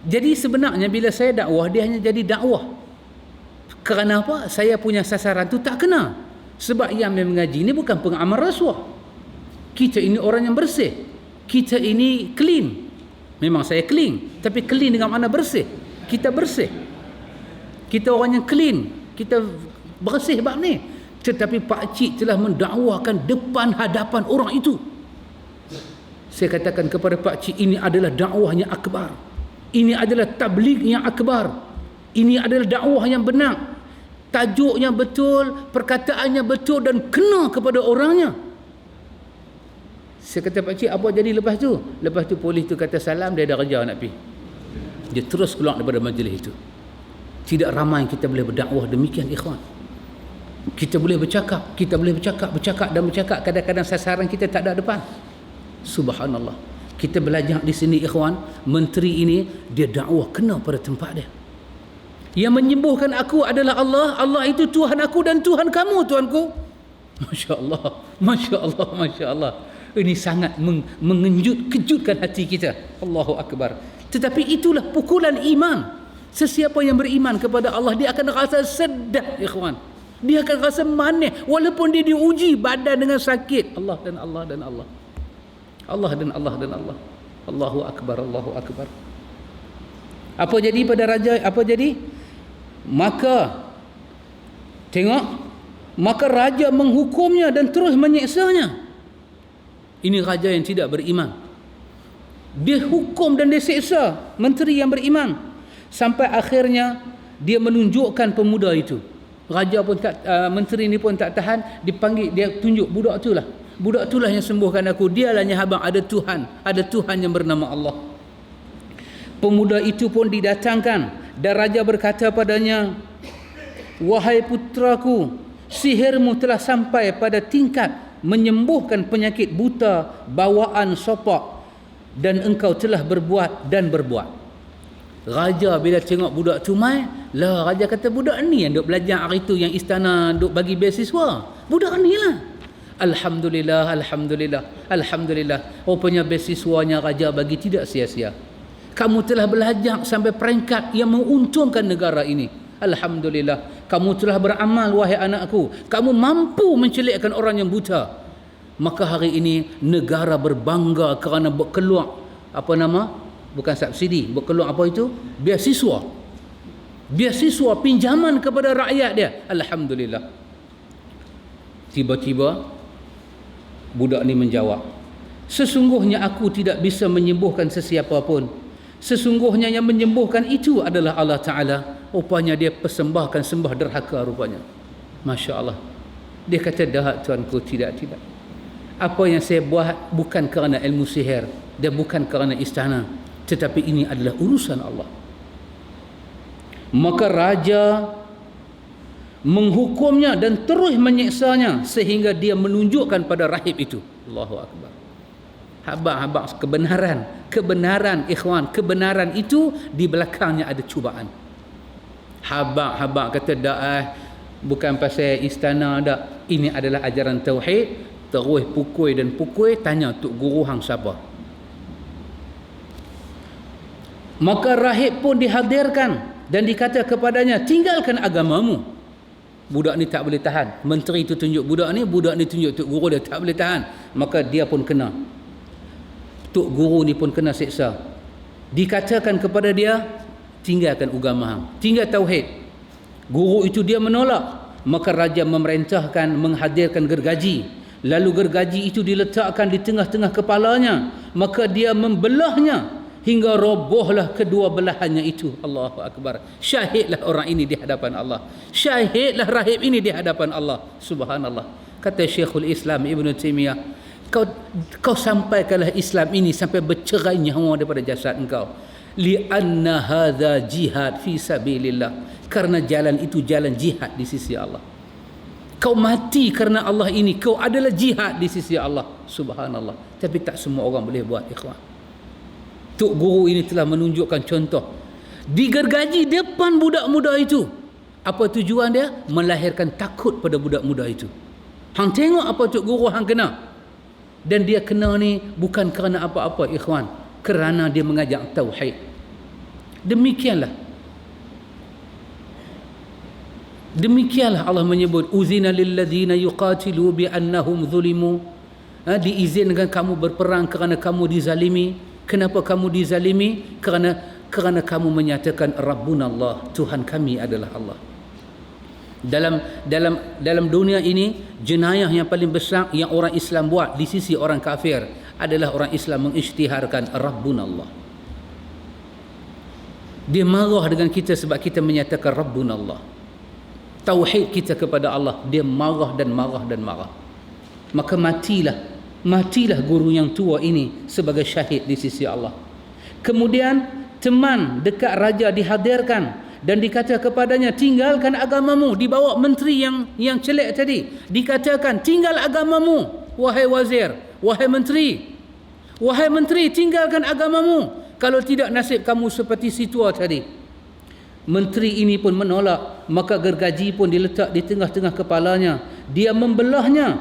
Jadi sebenarnya bila saya dakwah, dia hanya jadi dakwah. Kerana apa? Saya punya sasaran tu tak kena. Sebab yang mengaji ni bukan pengamal rasuah. Kita ini orang yang bersih. Kita ini clean. Memang saya clean, tapi clean dengan mana bersih? Kita bersih. Kita orang yang clean. Kita bersih bab ni. Tetapi pakcik telah mendakwakan depan hadapan orang itu. Saya katakan kepada pakcik, ini adalah dakwah yang akbar. Ini adalah tabligh yang akbar. Ini adalah dakwah yang benar. Tajuknya betul, perkataannya betul dan kena kepada orangnya. Saya kata pakcik, apa jadi lepas tu? Lepas tu polis tu kata salam, dia ada kerja nak pergi. Dia terus keluar daripada majlis itu. Tidak ramai kita boleh berdakwah demikian ikhwan. Kita boleh bercakap, bercakap dan bercakap. Kadang-kadang sasaran kita tak ada depan. Subhanallah. Kita belajar di sini ikhwan, menteri ini dia dakwah kena pada tempat dia. Yang menyembuhkan aku adalah Allah. Allah itu Tuhan aku dan Tuhan kamu, tuanku. Masya Allah, Masya Allah, Masya Allah. Ini sangat kejutkan hati kita. Allahu Akbar. Tetapi itulah pukulan iman. Sesiapa yang beriman kepada Allah, dia akan rasa sedap ikhwan. Dia akan rasa manis walaupun dia diuji badan dengan sakit. Allah dan Allah dan Allah. Allah dan Allah dan Allah. Allahu Akbar, Allahu Akbar. Apa jadi pada raja? Apa jadi? Maka tengok, maka raja menghukumnya dan terus menyiksanya. Ini raja yang tidak beriman. Dia hukum dan dia siksa menteri yang beriman. Sampai akhirnya dia menunjukkan pemuda itu. Raja pun tak, menteri ni pun tak tahan, dipanggil, dia tunjuk budak itulah. Budak itulah yang sembuhkan aku. Dialah yang abang ada Tuhan yang bernama Allah. Pemuda itu pun didatangkan dan raja berkata padanya, wahai putraku, sihirmu telah sampai pada tingkat menyembuhkan penyakit buta bawaan sopak dan engkau telah berbuat. Raja bila tengok budak tu mai, lah raja kata budak ni yang duk belajar hari tu yang istana duk bagi beasiswa. Budak ni lah. Alhamdulillah, Alhamdulillah, Alhamdulillah. Rupanya beasiswanya raja bagi tidak sia-sia. Kamu telah belajar sampai peringkat yang menguntungkan negara ini. Alhamdulillah. Kamu telah beramal, wahai anakku. Kamu mampu mencelikkan orang yang buta. Maka hari ini negara berbangga kerana berkeluar apa nama? Bukan subsidi, berkeluar apa itu? Beasiswa. Beasiswa pinjaman kepada rakyat dia. Alhamdulillah. Tiba-tiba budak ni menjawab, sesungguhnya aku tidak bisa menyembuhkan sesiapa pun. Sesungguhnya yang menyembuhkan itu adalah Allah Ta'ala. Rupanya dia persembahkan sembah derhaka rupanya. Masya Allah. Dia kata, dah tuanku, tidak. Apa yang saya buat bukan kerana ilmu sihir dan bukan kerana istana, tetapi ini adalah urusan Allah. Maka raja menghukumnya dan terus menyiksanya sehingga dia menunjukkan pada rahib itu. Allahu Akbar. Habaq kebenaran ikhwan, kebenaran itu di belakangnya ada cubaan. Habaq kata dah, bukan pasal istana dah, ini adalah ajaran tauhid. Terus pukul, tanya tok guru hang siapa. Maka rahib pun dihadirkan dan dikata kepadanya, tinggalkan agamamu. Budak ni tak boleh tahan. Menteri itu tunjuk budak ni tunjuk tok guru dia, tak boleh tahan. Maka dia pun kena. Tok guru ni pun kena siksa. Dikatakan kepada dia, tinggalkan agama hang, tinggal tauhid. Guru itu dia menolak. Maka raja memerintahkan menghadirkan gergaji. Lalu gergaji itu diletakkan di tengah-tengah kepalanya. Maka dia membelahnya hingga robohlah kedua belahannya itu. Allahu Akbar. Syahidlah orang ini di hadapan Allah. Syahidlah rahib ini di hadapan Allah. Subhanallah. Kata Syekhul Islam Ibn Taymiyah, kau sampaikanlah Islam ini sampai bercerai nyawa daripada jasad engkau. Li'anna hadha jihad fi sabilillah. Karena jalan itu jalan jihad di sisi Allah. Kau mati kerana Allah ini, kau adalah jihad di sisi Allah. Subhanallah. Tapi tak semua orang boleh buat, ikhwan. Tok guru ini telah menunjukkan contoh. Digergaji depan budak muda itu. Apa tujuan dia? Melahirkan takut pada budak muda itu. Hang tengok apa tok guru hang kena. Dan dia kena ni bukan kerana apa-apa, ikhwan. Kerana dia mengajak tauhid. Demikianlah Allah menyebut, uzina lilladzina yuqatilu bi annahum zulimu. Diizinkan kamu berperang kerana kamu dizalimi. Kenapa kamu dizalimi? Kerana kamu menyatakan Rabbunallah, Tuhan kami adalah Allah. Dalam dunia ini, jenayah yang paling besar yang orang Islam buat di sisi orang kafir adalah orang Islam mengisytiharkan Rabbunallah. Dia marah dengan kita sebab kita menyatakan Rabbunallah. Tauhid kita kepada Allah, dia marah. Maka matilah guru yang tua ini sebagai syahid di sisi Allah. Kemudian teman dekat raja dihadirkan dan dikata kepadanya, tinggalkan agamamu. Dibawa menteri yang celik tadi, dikatakan tinggal agamamu, wahai wazir, wahai menteri, tinggalkan agamamu. Kalau tidak nasib kamu seperti si tua tadi. Menteri ini pun menolak. Maka gergaji pun diletak di tengah-tengah kepalanya. Dia membelahnya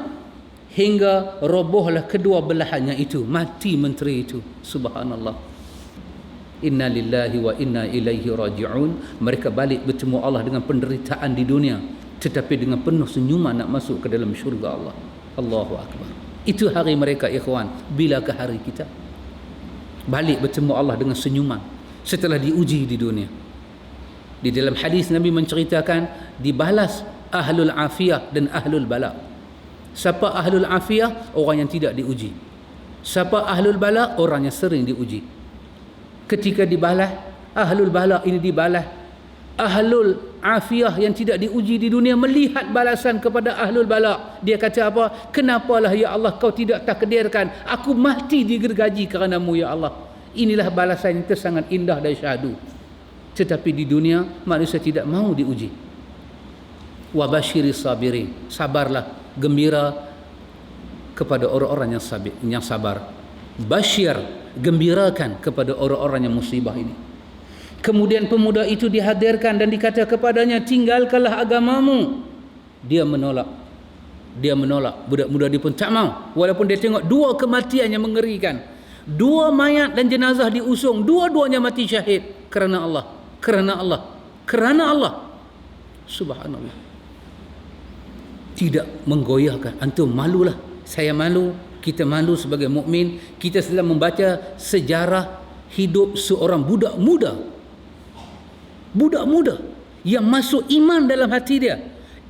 hingga robohlah kedua belahannya itu. Mati menteri itu. Subhanallah. Inna lillahi wa inna ilaihi raji'un. Mereka balik bertemu Allah dengan penderitaan di dunia, tetapi dengan penuh senyuman nak masuk ke dalam syurga Allah. Allahu Akbar. Itu hari mereka, ikhwan. Bilakah hari kita? Balik bertemu Allah dengan senyuman setelah diuji di dunia. Di dalam hadis Nabi menceritakan dibalas ahlul afiyah dan ahlul bala. Siapa ahlul afiyah? Orang yang tidak diuji. Siapa ahlul bala? Orang yang sering diuji. Ketika dibalas ahlul bala ini, dibalas ahlul afiyah yang tidak diuji di dunia melihat balasan kepada ahlul bala. Dia kata apa? Kenapalah ya Allah kau tidak takdirkan aku mati digergaji kerana-Mu ya Allah. Inilah balasan yang sangat indah dan syahdu. Tetapi di dunia manusia tidak mau diuji. Wa basyiris sabirin. Sabarlah, gembira kepada orang-orang yang sabar. Basyir, gembirakan kepada orang-orang yang musibah ini. Kemudian pemuda itu dihadirkan dan dikata kepadanya, tinggalkanlah agamamu. Dia menolak. Budak muda dia pun tak mau. Walaupun dia tengok dua kematian yang mengerikan. Dua mayat dan jenazah diusung, dua-duanya mati syahid kerana Allah. Kerana Allah. Kerana Allah. Subhanallah. Tidak menggoyahkan. Antum malulah. Saya malu. Kita malu sebagai mukmin. Kita sedang membaca sejarah hidup seorang budak muda. Budak muda yang masuk iman dalam hati dia.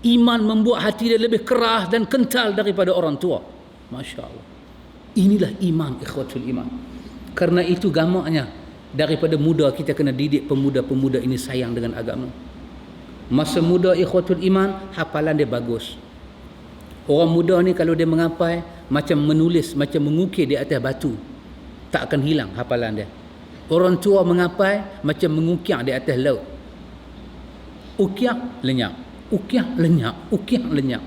Iman membuat hati dia lebih keras dan kental daripada orang tua. Masya Allah. Inilah iman, ikhwatul iman. Karena itu gamaknya, daripada muda kita kena didik pemuda-pemuda ini sayang dengan agama. Masa muda ikhwatul iman, hafalan dia bagus. Orang muda ni kalau dia mengapai, macam menulis, macam mengukir di atas batu, tak akan hilang hafalan dia. Orang tua mengapai macam mengukir di atas laut. Ukir lenyap, ukir lenyap, ukir lenyap.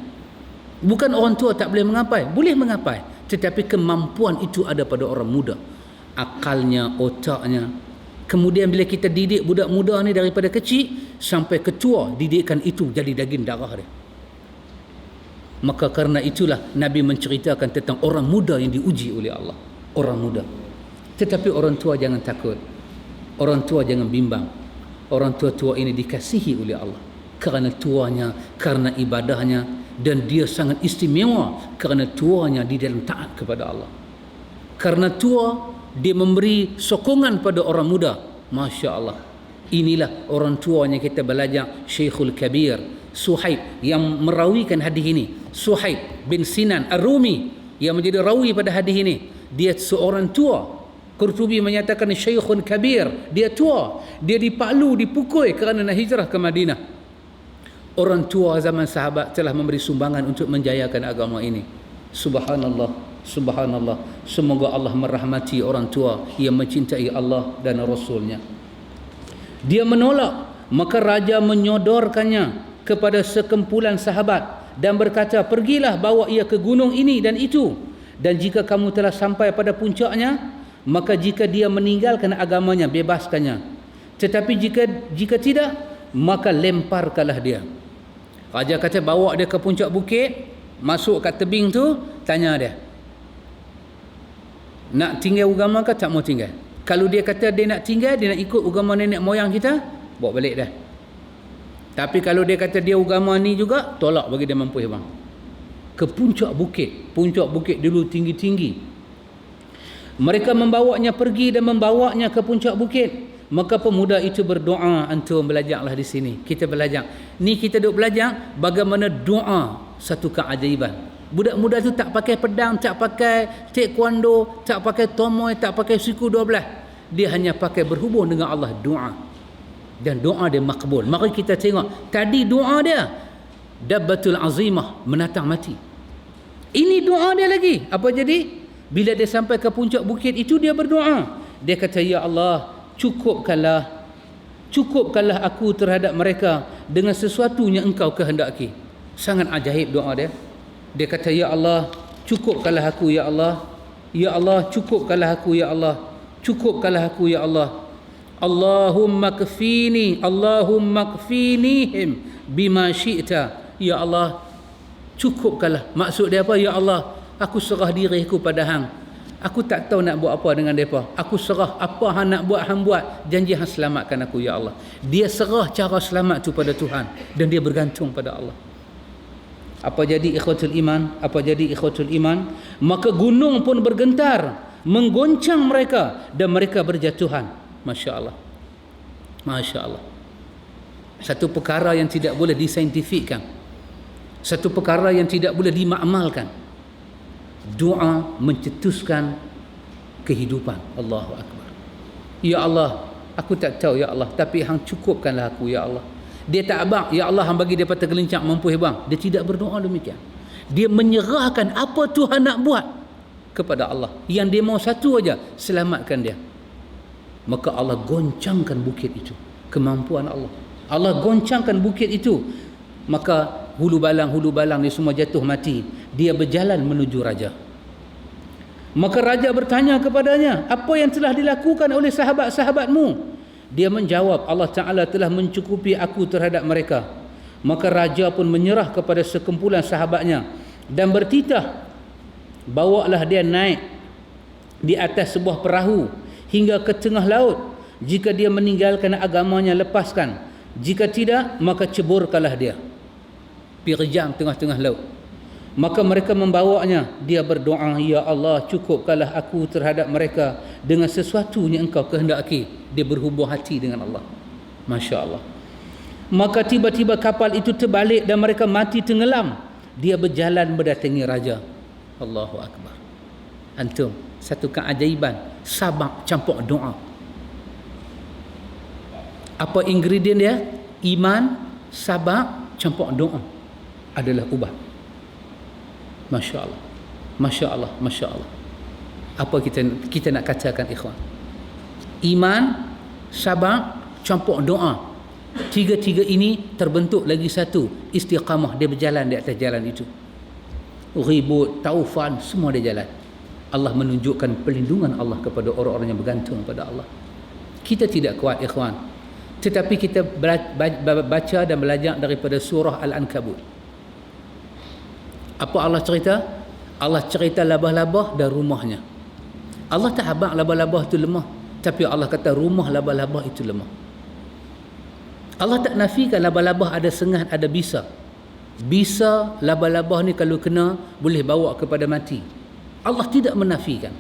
Bukan orang tua tak boleh mengapai, boleh mengapai, tetapi kemampuan itu ada pada orang muda. Akalnya, otaknya. Kemudian bila kita didik budak muda ni daripada kecil sampai ketua, didikan itu jadi daging darah dia. Maka kerana itulah Nabi menceritakan tentang orang muda yang diuji oleh Allah. Orang muda. Tetapi orang tua jangan takut. Orang tua jangan bimbang. Orang tua-tua ini dikasihi oleh Allah. Kerana tuanya, kerana ibadahnya, dan dia sangat istimewa kerana tuanya di dalam taat kepada Allah. Kerana tua, dia memberi sokongan pada orang muda. Masya Allah. Inilah orang tuanya kita belajar, Syekhul Kabir Suhaib yang merawikan hadis ini. Suhaib bin Sinan Ar-Rumi yang menjadi rawi pada hadis ini. Dia seorang tua. Qurtubi menyatakan Syekhun Kabir. Dia tua. Dia dipaklu, dipukul kerana nak hijrah ke Madinah. Orang tua zaman sahabat telah memberi sumbangan untuk menjayakan agama ini. Subhanallah, subhanallah. Semoga Allah merahmati orang tua yang mencintai Allah dan Rasulnya. Dia menolak, maka raja menyodorkannya kepada sekumpulan sahabat dan berkata, pergilah bawa ia ke gunung ini dan itu. Dan jika kamu telah sampai pada puncaknya, maka jika dia meninggalkan agamanya, bebaskannya. Tetapi jika tidak, maka lemparkanlah dia. Raja kata bawa dia ke puncak bukit, masuk kat tebing tu, tanya dia, nak tinggal agama ke tak mau tinggal? Kalau dia kata dia nak tinggal, dia nak ikut agama nenek moyang kita, bawa balik dah. Tapi kalau dia kata dia agama ni juga, tolak bagi dia mampu bang. Ke puncak bukit. Puncak bukit dulu tinggi-tinggi. Mereka membawanya pergi dan membawanya ke puncak bukit. Maka pemuda itu berdoa. Antum belajarlah di sini. Kita belajar. Ni kita duk belajar bagaimana doa satu keajaiban. Budak muda tu tak pakai pedang, tak pakai taekwondo, tak pakai tomoy, tak pakai siku 12. Dia hanya pakai berhubung dengan Allah, doa. Dan doa dia makbul. Mari kita tengok. Tadi doa dia, Dabbatul Azimah, menatang mati. Ini doa dia lagi. Apa jadi? Bila dia sampai ke puncak bukit itu, dia berdoa. Dia kata, ya Allah, cukupkanlah aku terhadap mereka dengan sesuatu yang engkau kehendaki. Sangat ajaib doa dia. Dia kata, ya Allah, cukupkanlah aku, ya Allah. Ya Allah, cukupkanlah aku, ya Allah. Cukupkanlah aku, ya Allah. Allahumma kfinihim bima syi'ta. Ya Allah, cukupkanlah. Maksud dia apa? Ya Allah, aku serah diriku pada hang. Aku tak tahu nak buat apa dengan mereka. Aku serah apa hang nak buat, hang buat. Janji hang selamatkan aku, ya Allah. Dia serah cara selamat tu pada Tuhan. Dan dia bergantung pada Allah. Apa jadi ikhwatul iman? Apa jadi ikhwatul iman? Maka gunung pun bergentar, menggoncang mereka, dan mereka berjatuhan. Masya Allah. Masya Allah. Satu perkara yang tidak boleh disaintifikkan. Satu perkara yang tidak boleh dimakmalkan. Doa mencetuskan kehidupan. Allahu Akbar. Ya Allah, aku tak tahu ya Allah, tapi hang cukupkanlah aku ya Allah. Dia tak abang, ya Allah hang bagi dia patah gelincak mampu bang. Dia tidak berdoa demikian. Dia menyerahkan apa Tuhan nak buat kepada Allah. Yang dia mau satu aja, selamatkan dia. Maka Allah goncangkan bukit itu. Kemampuan Allah. Allah goncangkan bukit itu. Maka hulu balang ni semua jatuh mati. Dia berjalan menuju raja. Maka raja bertanya kepadanya, apa yang telah dilakukan oleh sahabat-sahabatmu? Dia menjawab, Allah Ta'ala telah mencukupi aku terhadap mereka. Maka raja pun menyerah kepada sekumpulan sahabatnya dan bertitah, bawalah dia naik di atas sebuah perahu hingga ke tengah laut. Jika dia meninggalkan agamanya, lepaskan. Jika tidak, maka ceburkanlah dia, pirjam tengah-tengah laut. Maka mereka membawanya. Dia berdoa, ya Allah, cukupkanlah aku terhadap mereka dengan sesuatu yang engkau kehendaki. Dia berhubung hati dengan Allah. Masya Allah. Maka tiba-tiba kapal itu terbalik dan mereka mati tenggelam. Dia berjalan mendatangi raja. Allahu Akbar. Antum, satu keajaiban, sabar campur doa. Apa ingredient dia? Iman, sabar, campur doa adalah ubat. Masya Allah. Masya Allah. Masya Allah. Apa kita nak katakan, ikhwan? Iman, sabar, campur doa. Tiga-tiga ini terbentuk lagi satu, istiqamah. Dia berjalan di atas jalan itu. Ribut, taufan, semua dia jalan. Allah menunjukkan perlindungan Allah kepada orang-orang yang bergantung pada Allah. Kita tidak kuat, ikhwan. Tetapi kita baca dan belajar daripada surah Al-Ankabut. Apa Allah cerita? Allah cerita labah-labah dan rumahnya. Allah tak habaq labah-labah itu lemah, tapi Allah kata rumah labah-labah itu lemah. Allah tak nafikan labah-labah ada sengat, ada bisa. Bisa labah-labah ni kalau kena boleh bawa kepada mati. Allah tidak menafikan.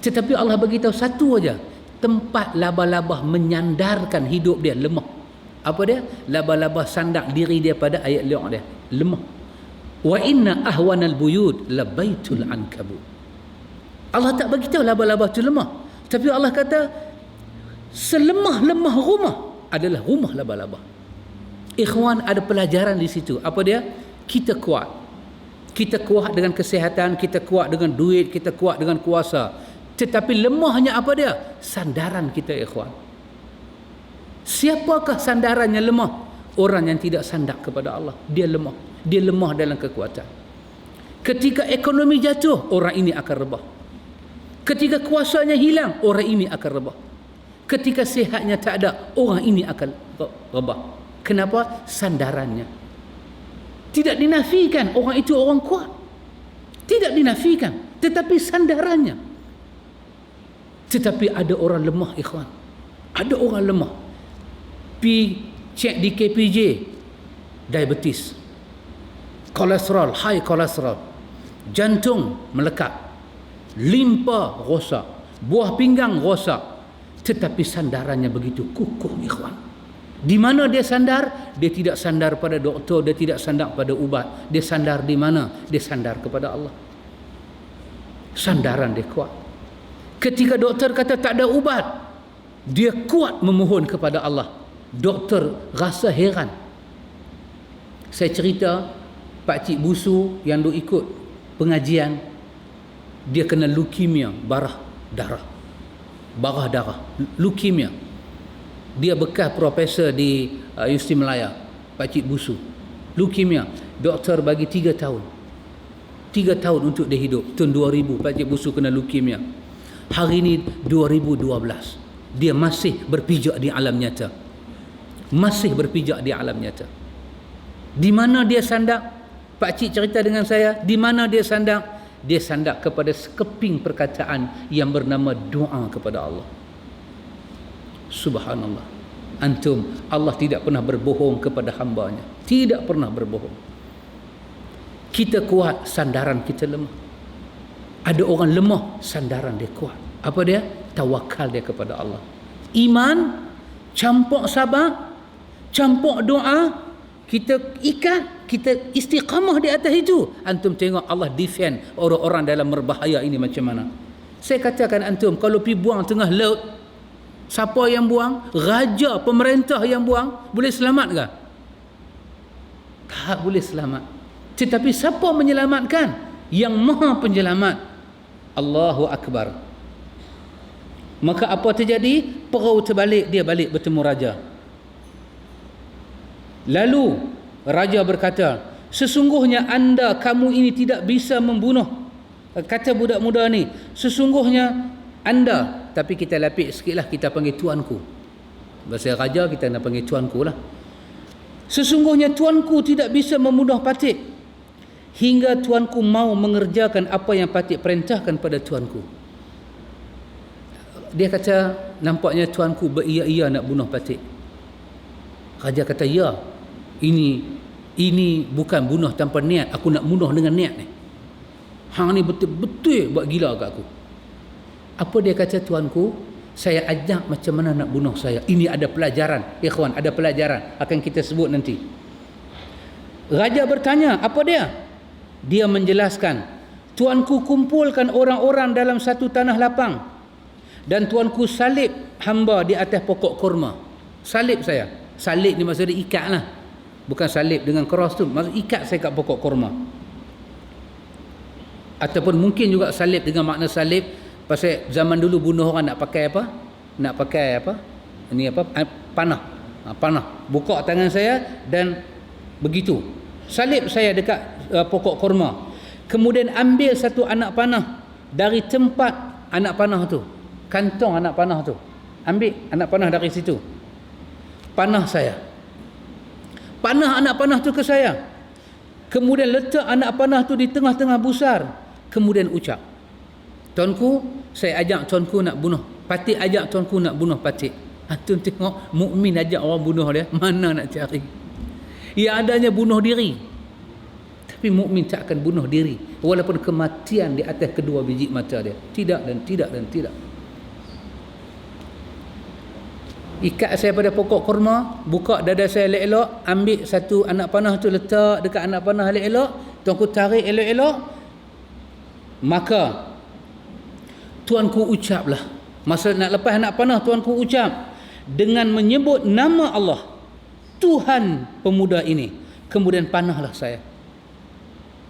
Tetapi Allah beritahu satu aja, tempat labah-labah menyandarkan hidup dia lemah. Apa dia? Labah-labah sandak diri dia pada ayat li'ah dia, lemah. Wa inna ahwanal buyut labaitul ankabut. Allah tak beritahu labah-labah tu lemah, tapi Allah kata selemah-lemah rumah adalah rumah labah-labah. Ikhwan, ada pelajaran di situ. Apa dia? Kita kuat. Kita kuat dengan kesihatan, kita kuat dengan duit, kita kuat dengan kuasa. Tetapi lemahnya apa dia? Sandaran kita, ikhwan. Siapakah sandarannya lemah? Orang yang tidak sandak kepada Allah. Dia lemah. Dia lemah dalam kekuatan. Ketika ekonomi jatuh, orang ini akan rebah. Ketika kuasanya hilang, orang ini akan rebah. Ketika sihatnya tak ada, orang ini akan rebah. Kenapa? Sandarannya. Tidak dinafikan orang itu orang kuat. Tidak dinafikan. Tetapi sandarannya. Tetapi ada orang lemah, ikhwan. Ada orang lemah. Pi cek di KPJ, diabetes, kolesterol, high kolesterol, jantung melekat, limpa rosak, buah pinggang rosak. Tetapi sandarannya begitu kukuh, ikhwan. Di mana dia sandar? Dia tidak sandar pada doktor, dia tidak sandar pada ubat. Dia sandar di mana? Dia sandar kepada Allah. Sandaran dia kuat. Ketika doktor kata tak ada ubat, dia kuat memohon kepada Allah. Doktor rasa heran. Saya cerita Pak Cik Busu yang duk ikut pengajian, dia kena leukemia, barah darah, leukemia. Dia bekas profesor di Universiti Melaya, Pak Cik Busu. Leukemia. Doktor bagi 3 tahun. 3 tahun untuk dia hidup. Tahun 2000 Pak Cik Busu kena leukemia. Hari ini 2012. Dia masih berpijak di alam nyata. Masih berpijak di alam nyata. Di mana dia sandak? Pak Cik cerita dengan saya, di mana dia sandak? Dia sandak kepada sekeping perkataan yang bernama doa kepada Allah. Subhanallah. Antum, Allah tidak pernah berbohong kepada hambanya. Tidak pernah berbohong. Kita kuat, sandaran kita lemah. Ada orang lemah, sandaran dia kuat. Apa dia? Tawakal dia kepada Allah. Iman, campur sabar, campur doa. Kita ikat, kita istiqamah di atas itu. Antum tengok Allah defend orang-orang dalam berbahaya ini macam mana. Saya katakan antum, kalau pergi buang tengah laut, siapa yang buang? Raja, pemerintah yang buang, boleh selamat ke? Tak boleh selamat. Tetapi siapa menyelamatkan? Yang Maha Penyelamat. Allahu Akbar. Maka apa terjadi? Perahu terbalik, dia balik bertemu raja. Lalu raja berkata, sesungguhnya kamu ini tidak bisa membunuh. Kata budak muda ni, sesungguhnya anda, tapi kita lapik sikitlah, kita panggil tuanku. Bahasa raja kita nak panggil tuanku lah. Sesungguhnya tuanku tidak bisa membunuh Patik hingga tuanku mau mengerjakan apa yang Patik perintahkan pada tuanku. Dia kata, nampaknya tuanku beria-ia nak bunuh Patik. Raja kata, ya, ini bukan bunuh tanpa niat, aku nak bunuh dengan niat ni. Hang ni betul-betul buat gila kat aku. Apa dia kata, tuanku, saya ajak macam mana nak bunuh saya. Ini ada pelajaran, ikhwan, ada pelajaran, akan kita sebut nanti. Raja bertanya, apa dia? Dia menjelaskan, tuanku kumpulkan orang-orang dalam satu tanah lapang, dan tuanku salib hamba di atas pokok kurma. Salib saya. Salib ni maksudnya ikat lah. Bukan salib dengan cross tu, maksud ikat saya kat pokok kurma. Ataupun mungkin juga salib dengan makna salib, pasal zaman dulu bunuh orang nak pakai apa? Nak pakai apa? Ini apa? Panah. Panah. Buka tangan saya dan begitu. Salib saya dekat pokok kurma. Kemudian ambil satu anak panah dari tempat anak panah tu. Kantong anak panah tu. Ambil anak panah dari situ. Panah saya. Panah anak panah tu ke saya. Kemudian letak anak panah tu di tengah-tengah busar. Kemudian ucap, tuanku, saya ajak tuanku nak bunuh Patik, ajak tuanku nak bunuh Patik. Tuan tengok, mukmin ajak orang bunuh dia, mana nak cari? Ia adanya bunuh diri. Tapi mukmin tak akan bunuh diri walaupun kematian di atas kedua biji mata dia. Tidak dan tidak dan tidak. Ikat saya pada pokok kurma, buka dada saya elok-elok, ambil satu anak panah tu letak dekat anak panah elok-elok, tuanku tarik elok-elok. Maka tuanku ucaplah, masa nak lepas anak panah, tuanku ucap dengan menyebut nama Allah, Tuhan pemuda ini. Kemudian panahlah saya.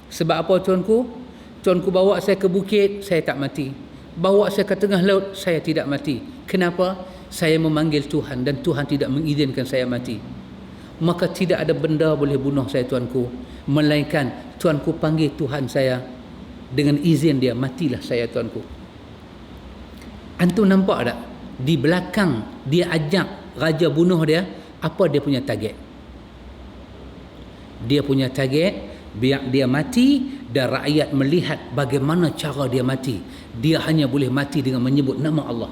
Sebab apa tuanku? Tuanku bawa saya ke bukit, saya tak mati. Bawa saya ke tengah laut, saya tidak mati. Kenapa? Saya memanggil Tuhan dan Tuhan tidak mengizinkan saya mati. Maka tidak ada benda boleh bunuh saya, tuanku, melainkan tuanku panggil Tuhan saya, dengan izin dia, matilah saya, tuanku. Antum nampak tak? Di belakang dia ajak raja bunuh dia, apa dia punya target? Dia punya target, biar dia mati dan rakyat melihat bagaimana cara dia mati. Dia hanya boleh mati dengan menyebut nama Allah.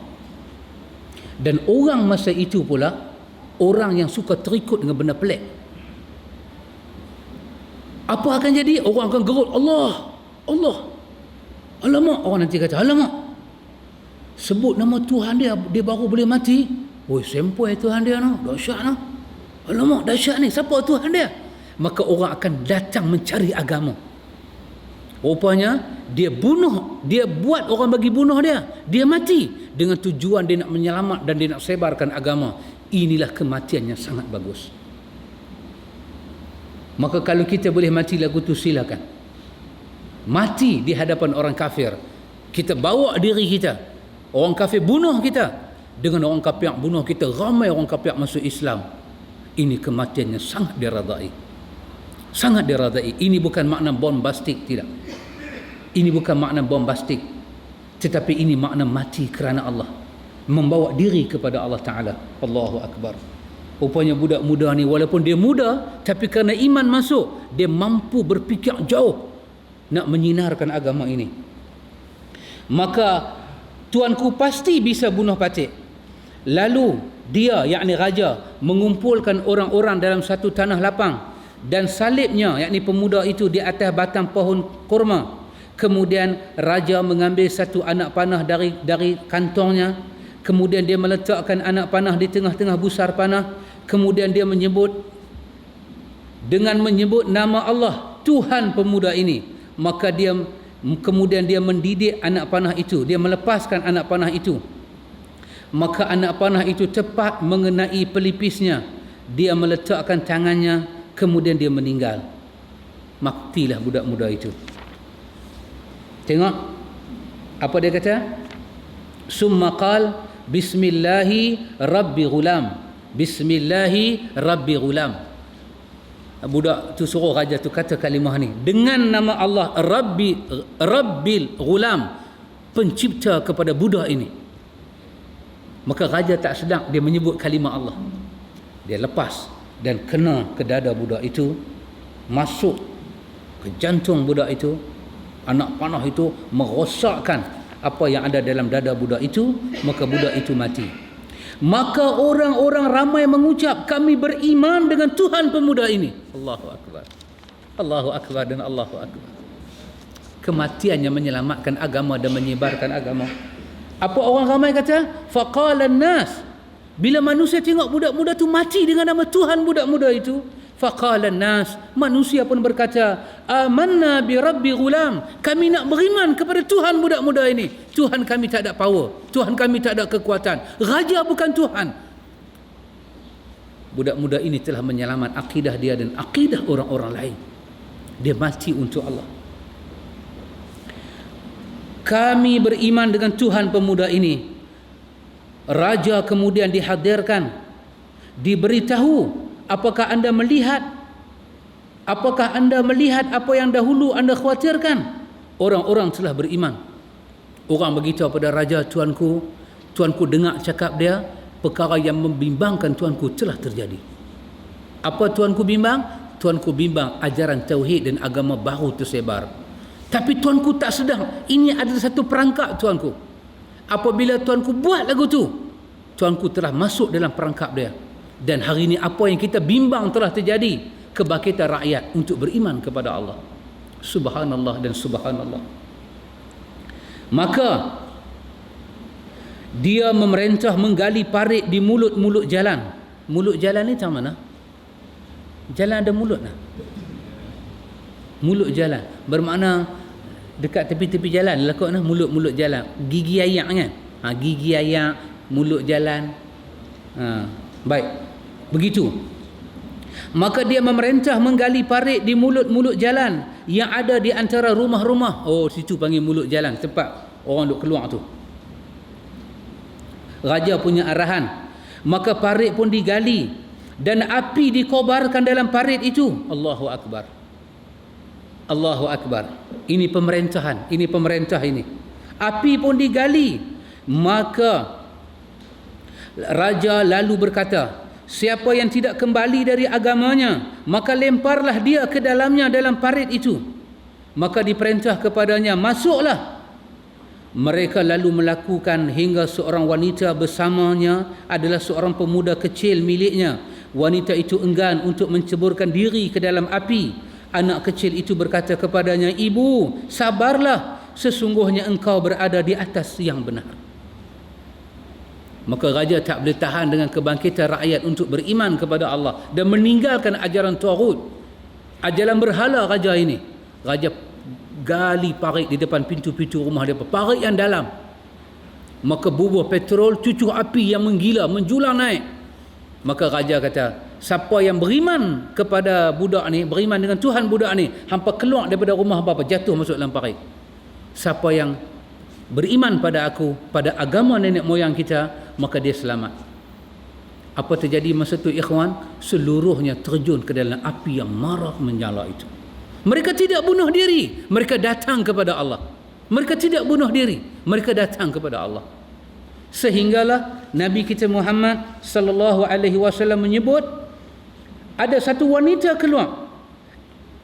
Dan orang masa itu pula, orang yang suka terikut dengan benda pelik. Apa akan jadi? Orang akan gerut, Allah, Allah. Alamak, orang nanti kata, alamak, sebut nama Tuhan dia, dia baru boleh mati. Oi, sempoi Tuhan dia no, dahsyat no. Alamak, dahsyat ni, siapa Tuhan dia? Maka orang akan datang mencari agama. Rupanya dia bunuh, dia buat orang bagi bunuh dia, dia mati dengan tujuan dia nak menyelamat dan dia nak sebarkan agama. Inilah kematian yang sangat bagus. Maka kalau kita boleh mati lagu tu, silakan. Mati di hadapan orang kafir, kita bawa diri kita, orang kafir bunuh kita, dengan orang kafir bunuh kita, ramai orang kafir masuk Islam. Ini kematian yang sangat diradai, sangat diradai. Ini bukan makna bombastik, tidak. Ini bukan makna bombastik, tetapi ini makna mati kerana Allah, membawa diri kepada Allah Ta'ala. Allahu Akbar. Rupanya budak muda ni, walaupun dia muda, tapi kerana iman masuk, dia mampu berfikir jauh nak menyinarkan agama ini. Maka tuanku pasti bisa bunuh Patik. Lalu dia, yakni raja, mengumpulkan orang-orang dalam satu tanah lapang dan salibnya, yakni pemuda itu, di atas batang pohon kurma. Kemudian raja mengambil satu anak panah dari kantongnya. Kemudian dia meletakkan anak panah di tengah-tengah busar panah. Kemudian dia menyebut, dengan menyebut nama Allah, Tuhan pemuda ini. Maka kemudian dia mendidik anak panah itu, dia melepaskan anak panah itu. Maka anak panah itu tepat mengenai pelipisnya. Dia meletakkan tangannya, kemudian dia meninggal. Matilah budak muda itu. Tengok apa dia kata? Summa qal bismillahi rabbi ghulam. Bismillahi rabbi ghulam. Budak tu suruh raja tu kata kalimah ni, dengan nama Allah Rabbil Ghulam, pencipta kepada budak ini. Maka raja tak sedap, dia menyebut kalimah Allah. Dia lepas dan kena ke dada budak itu, masuk ke jantung budak itu. Anak panah itu merosakkan apa yang ada dalam dada budak itu, maka budak itu mati. Maka orang-orang ramai mengucap, kami beriman dengan Tuhan pemuda ini. Allahu Akbar. Allahu Akbar dan Allahu Akbar. Kematiannya menyelamatkan agama dan menyebarkan agama. Apa orang ramai kata? Faqala an-nas. Bila manusia tengok budak muda tu mati dengan nama Tuhan budak muda itu, faqala an-nas, manusia pun berkata, amanna bi rabbi ghulam, kami nak beriman kepada Tuhan budak muda ini. Tuhan kami tak ada power, Tuhan kami tak ada kekuatan, raja bukan Tuhan. Budak muda ini telah menyelamat akidah dia dan akidah orang-orang lain. Dia mati untuk Allah. Kami beriman dengan Tuhan pemuda ini. Raja kemudian dihadirkan, diberitahu, apakah anda melihat apa yang dahulu anda khawatirkan? Orang-orang telah beriman. Orang beritahu pada raja, tuanku dengar cakap dia, perkara yang membimbangkan tuanku telah terjadi. Apa tuanku bimbang? Tuanku bimbang ajaran tauhid dan agama baru tersebar. Tapi tuanku tak sedar, ini adalah satu perangkap tuanku. Apabila tuanku buat lagu tu, tuanku telah masuk dalam perangkap dia. Dan hari ini apa yang kita bimbang telah terjadi, kebangkitan rakyat untuk beriman kepada Allah. Subhanallah dan subhanallah. Maka dia memerintah menggali parit di mulut-mulut jalan. Mulut jalan ni macam mana? Jalan ada mulut lah. Mulut jalan bermakna dekat tepi-tepi jalan lah kot nah, mulut-mulut jalan. Gigi ayak kan? Gigi ayak, mulut jalan. Baik. Begitu. Maka dia memerintah menggali parit di mulut-mulut jalan yang ada di antara rumah-rumah. Oh, situ panggil mulut jalan, tempat orang duk keluar tu. Raja punya arahan. Maka parit pun digali dan api dikobarkan dalam parit itu. Allahu Akbar. Allahu Akbar. Ini pemerintahan, ini pemerintah ini. Api pun digali. Maka raja lalu berkata, siapa yang tidak kembali dari agamanya, maka lemparlah dia ke dalamnya dalam parit itu. Maka diperintah kepadanya, masuklah. Mereka lalu melakukan hingga seorang wanita bersamanya adalah seorang pemuda kecil miliknya. Wanita itu enggan untuk menceburkan diri ke dalam api. Anak kecil itu berkata kepadanya, ibu, sabarlah, sesungguhnya engkau berada di atas yang benar. Maka raja tak boleh tahan dengan kebangkitan rakyat untuk beriman kepada Allah dan meninggalkan ajaran taghut, ajaran berhala raja ini. Raja gali parit di depan pintu-pintu rumah dia, parit yang dalam. Maka bubuh petrol, cucur api yang menggila, menjulang naik. Maka raja kata, siapa yang beriman kepada budak ni, beriman dengan Tuhan budak ni, hampa keluar daripada rumah hampa, jatuh masuk dalam parit. Siapa yang beriman pada aku, pada agama nenek moyang kita, maka dia selamat. Apa terjadi masa tu ikhwan? Seluruhnya terjun ke dalam api yang marah menyala itu. Mereka tidak bunuh diri, mereka datang kepada Allah. Mereka tidak bunuh diri, mereka datang kepada Allah. Sehinggalah Nabi kita Muhammad sallallahu alaihi wasallam menyebut ada satu wanita keluar.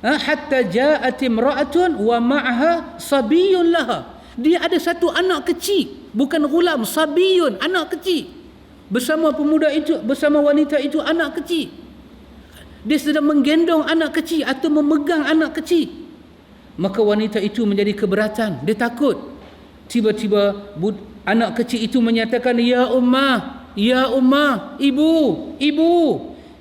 Hatta ja'at imra'atun wa ma'aha sabiyyun laha. Dia ada satu anak kecil, bukan ghulam, sabiyun, anak kecil. Bersama pemuda itu, bersama wanita itu, anak kecil. Dia sedang menggendong anak kecil atau memegang anak kecil. Maka wanita itu menjadi keberatan, dia takut. Tiba-tiba anak kecil itu menyatakan, ya ummah, ibu,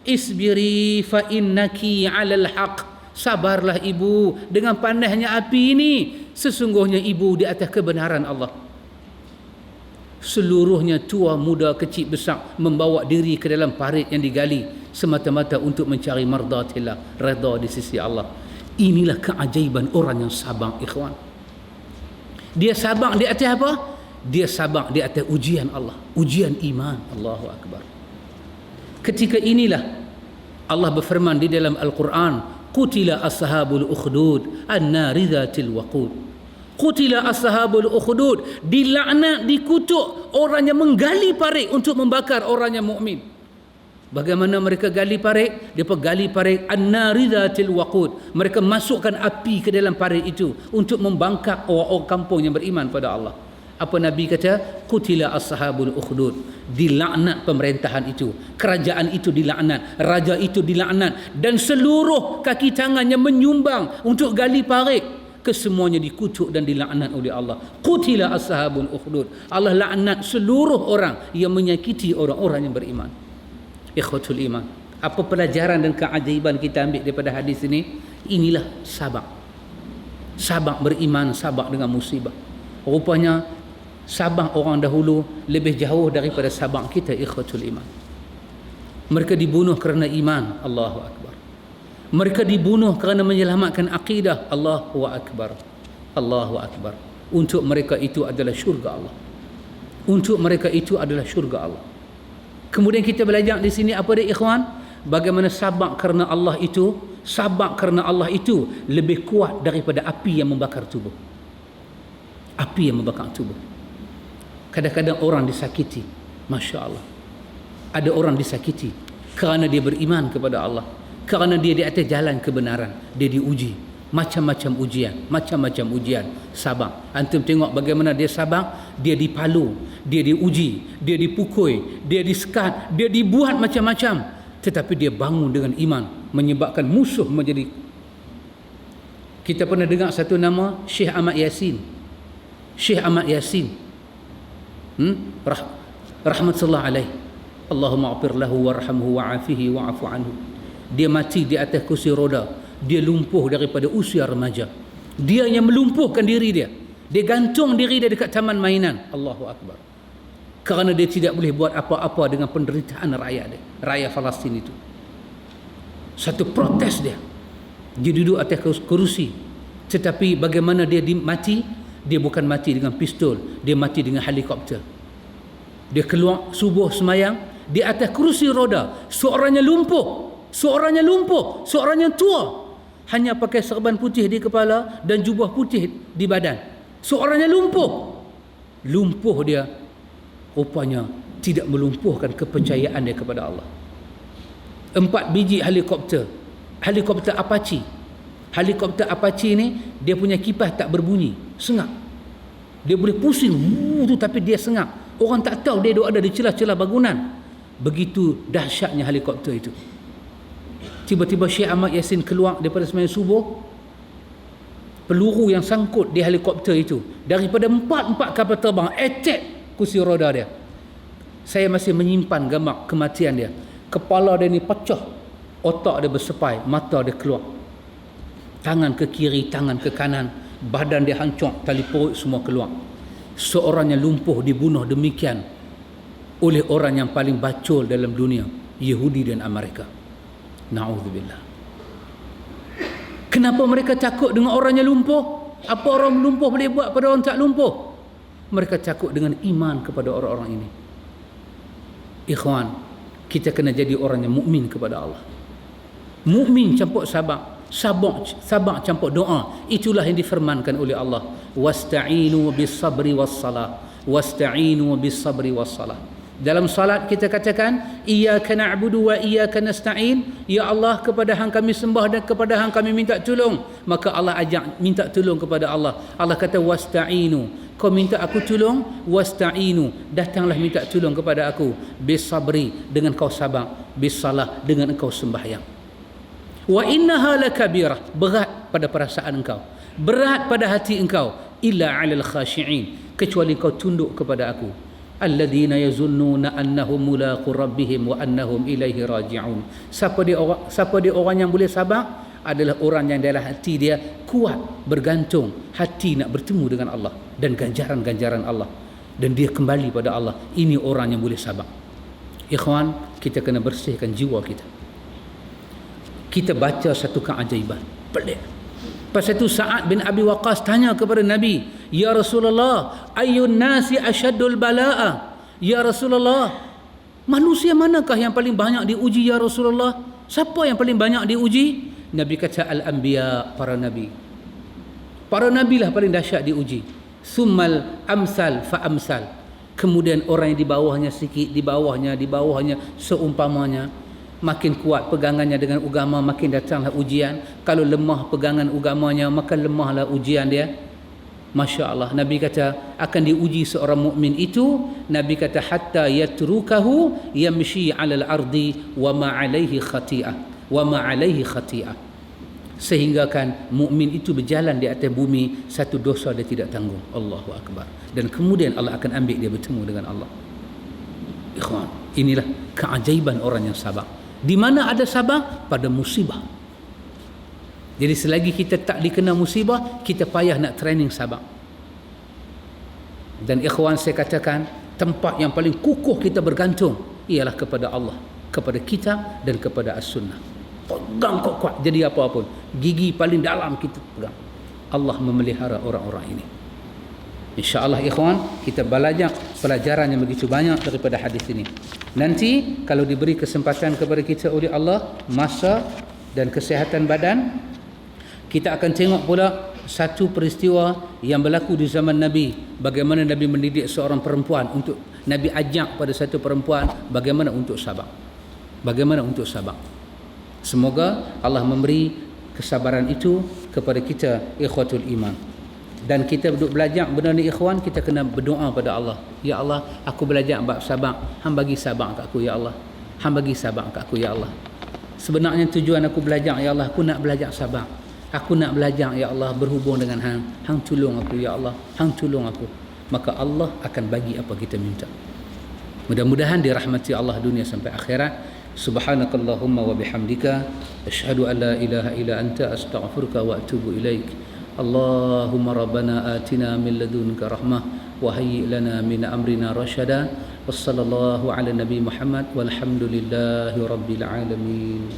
isbiri fa innaki 'alal haq. Sabarlah ibu, dengan panasnya api ini, sesungguhnya ibu di atas kebenaran Allah. Seluruhnya tua, muda, kecil, besar membawa diri ke dalam parit yang digali semata-mata untuk mencari mardatillah, redha di sisi Allah. Inilah keajaiban orang yang sabar, ikhwan. Dia sabar di atas apa? Dia sabar di atas ujian Allah, ujian iman. Allahu Akbar. Ketika inilah Allah berfirman di dalam Al-Quran, qutila ashabul ukhdud an-nari dzatil waqud. Qutila ashabul ukhdud, dilaknat, dikutuk orang yang menggali parit untuk membakar orang yang mukmin. Bagaimana mereka gali parit? Mereka gali parit an-nari dzatil waqud. Mereka masukkan api ke dalam parit itu untuk membangkar orang-orang kampung yang beriman pada Allah. Apa Nabi kata? Qutila ashabul ukhdud. Dilaknat pemerintahan itu, kerajaan itu dilaknat, raja itu dilaknat, dan seluruh kaki tangannya menyumbang untuk gali parit, kesemuanya dikutuk dan dilaknat oleh Allah. Qutila ashabul ukhdud. Allah laknat seluruh orang yang menyakiti orang-orang yang beriman. Ikhwatul iman, apa pelajaran dan keajaiban kita ambil daripada hadis ini? Inilah sabar. Sabar beriman, sabar dengan musibah. Rupanya sabar orang dahulu lebih jauh daripada sabar kita, ikhwatul iman. Mereka dibunuh kerana iman, Allahu akbar. Mereka dibunuh kerana menyelamatkan akidah, Allahu akbar. Allahu akbar. Untuk mereka itu adalah syurga Allah. Untuk mereka itu adalah syurga Allah. Kemudian kita belajar di sini apa dia, ikhwan? Bagaimana sabar kerana Allah itu, sabar kerana Allah itu lebih kuat daripada api yang membakar tubuh. Api yang membakar tubuh. Kadang-kadang orang disakiti, Masya Allah. Ada orang disakiti kerana dia beriman kepada Allah, kerana dia di atas jalan kebenaran. Dia diuji, macam-macam ujian, macam-macam ujian. Sabar. Antum tengok bagaimana dia sabar. Dia dipalu, dia diuji, dia dipukul, dia disekat, dia dibuat macam-macam, tetapi dia bangun dengan iman, menyebabkan musuh menjadi. Kita pernah dengar satu nama, Syekh Ahmad Yasin. Syekh Ahmad Yasin, rahmatullah alaih, Allahumma afir lahu warhamhu wa'afihi wa'afu anhu. Dia mati di atas kursi roda. Dia lumpuh daripada usia remaja. Dia yang melumpuhkan diri dia. Dia gantung diri dia dekat taman mainan. Allahu akbar. Kerana dia tidak boleh buat apa-apa dengan penderitaan rakyat dia, rakyat Palestin itu. Satu protes dia. Dia duduk atas kerusi. Tetapi bagaimana dia mati? Dia bukan mati dengan pistol, dia mati dengan helikopter. Dia keluar subuh semayang di atas kerusi roda. Seorangnya lumpuh, seorangnya lumpuh, seorangnya tua, hanya pakai serban putih di kepala dan jubah putih di badan. Seorangnya lumpuh. Lumpuh dia rupanya tidak melumpuhkan kepercayaan dia kepada Allah. 4 biji helikopter, helikopter Apache. Helikopter Apache ni dia punya kipas tak berbunyi, sengak. Dia boleh pusing tu, tapi dia sengak. Orang tak tahu dia ada di celah-celah bangunan. Begitu dahsyatnya helikopter itu. Tiba-tiba Syekh Ahmad Yasin keluar daripada sembahyang subuh. Peluru yang sangkut di helikopter itu daripada 4 kapal terbang attack kursi roda dia. Saya masih menyimpan gambar kematian dia. Kepala dia ni pecah, otak dia bersepai, mata dia keluar. Tangan ke kiri, tangan ke kanan, badan dia hancur, tali perut semua keluar. Seorang yang lumpuh dibunuh demikian oleh orang yang paling bacol dalam dunia, Yahudi dan Amerika. Na'udzubillah. Kenapa mereka takut dengan orang yang lumpuh? Apa orang lumpuh boleh buat pada orang tak lumpuh? Mereka takut dengan iman kepada orang-orang ini. Ikhwan, kita kena jadi orang yang mukmin kepada Allah. Mukmin campur sabar. Sabar campur doa. Itulah yang difirmankan oleh Allah, wasta'inu bis sabri was salah, wasta'inu bis sabri was salah. Dalam salat kita katakan iyyaka na'budu wa iyyaka nasta'in. Ya Allah, kepada Hang kami sembah dan kepada Hang kami minta tolong. Maka Allah ajak minta tolong kepada Allah. Allah kata wasta'inu, kau minta aku tolong, wasta'inu, datanglah minta tolong kepada aku, bis sabri, dengan kau sabar, bis salah, dengan engkau sembahyang. Wa innaha lakabirah, berat pada perasaan engkau, berat pada hati engkau, illa 'alal khashi'in, kecuali kau tunduk kepada aku, alladzina yazunnuna annahum mulaqu rabbihim wa annahum ilaihi raji'un. Siapa dia orang yang boleh sabar? Adalah orang yang dalam hati dia kuat, bergantung, hati nak bertemu dengan Allah dan ganjaran-ganjaran Allah, dan dia kembali pada Allah. Ini orang yang boleh sabar. Ikhwan, kita kena bersihkan jiwa kita. Kita baca satu keajaiban pelik. Pasal itu Sa'ad bin Abi Waqqas tanya kepada Nabi, ya Rasulullah, ayyun nasi asyaddul bala'a? Ya Rasulullah, manusia manakah yang paling banyak diuji ya Rasulullah? Siapa yang paling banyak diuji? Nabi kata al-anbiya, para nabi. Para nabi lah paling dahsyat diuji. Summal amsal fa amsal. Kemudian orang yang di bawahnya sikit, di bawahnya seumpamanya. Makin kuat pegangannya dengan agama, makin datanglah ujian. Kalau lemah pegangan agamanya, maka lemahlah ujian dia. Masya Allah, Nabi kata akan diuji seorang mukmin itu. Nabi kata hatta yatrukahu yamshi 'alal ardi wa ma 'alaihi khati'ah wa ma 'alaihi khati'ah, sehingga kan mukmin itu berjalan di atas bumi, satu dosa dia tidak tanggung. Allahu akbar. Dan kemudian Allah akan ambil dia bertemu dengan Allah. Ikhwan, inilah keajaiban orang yang sabar. Di mana ada sabar? Pada musibah. Jadi selagi kita tak dikena musibah, kita payah nak training sabar. Dan ikhwan, saya katakan tempat yang paling kukuh kita bergantung ialah kepada Allah, kepada kita dan kepada as-sunnah. Pegang kuat-kuat, jadi apa-apa pun, gigi paling dalam kita pegang. Allah memelihara orang-orang ini. InsyaAllah ikhwan, kita belajar pelajaran yang begitu banyak daripada hadis ini. Nanti kalau diberi kesempatan kepada kita oleh Allah, masa dan kesihatan badan, kita akan tengok pula satu peristiwa yang berlaku di zaman Nabi. Bagaimana Nabi mendidik seorang perempuan, untuk Nabi ajak pada satu perempuan bagaimana untuk sabar. Bagaimana untuk sabar. Semoga Allah memberi kesabaran itu kepada kita, ikhwatul iman. Dan kita duduk belajar benda ni ikhwan, kita kena berdoa pada Allah. Ya Allah, aku belajar bab sabar, Hang bagi sabar kat aku ya Allah. Hang bagi sabar kat aku ya Allah. Sebenarnya tujuan aku belajar ya Allah, aku nak belajar sabar. Aku nak belajar ya Allah berhubung dengan Hang. Hang tolong aku ya Allah. Hang tolong aku. Maka Allah akan bagi apa kita minta. Mudah-mudahan dirahmati Allah dunia sampai akhirat. Subhanakallahumma wa bihamdika asyhadu an la ilaha illa anta astaghfiruka wa atubu ilaik. Allahumma rabbana atina min ladunka rahmah wa hayyi lana min amrina rashada. Wassallallahu ala nabi Muhammad walhamdulillahi rabbil alamin.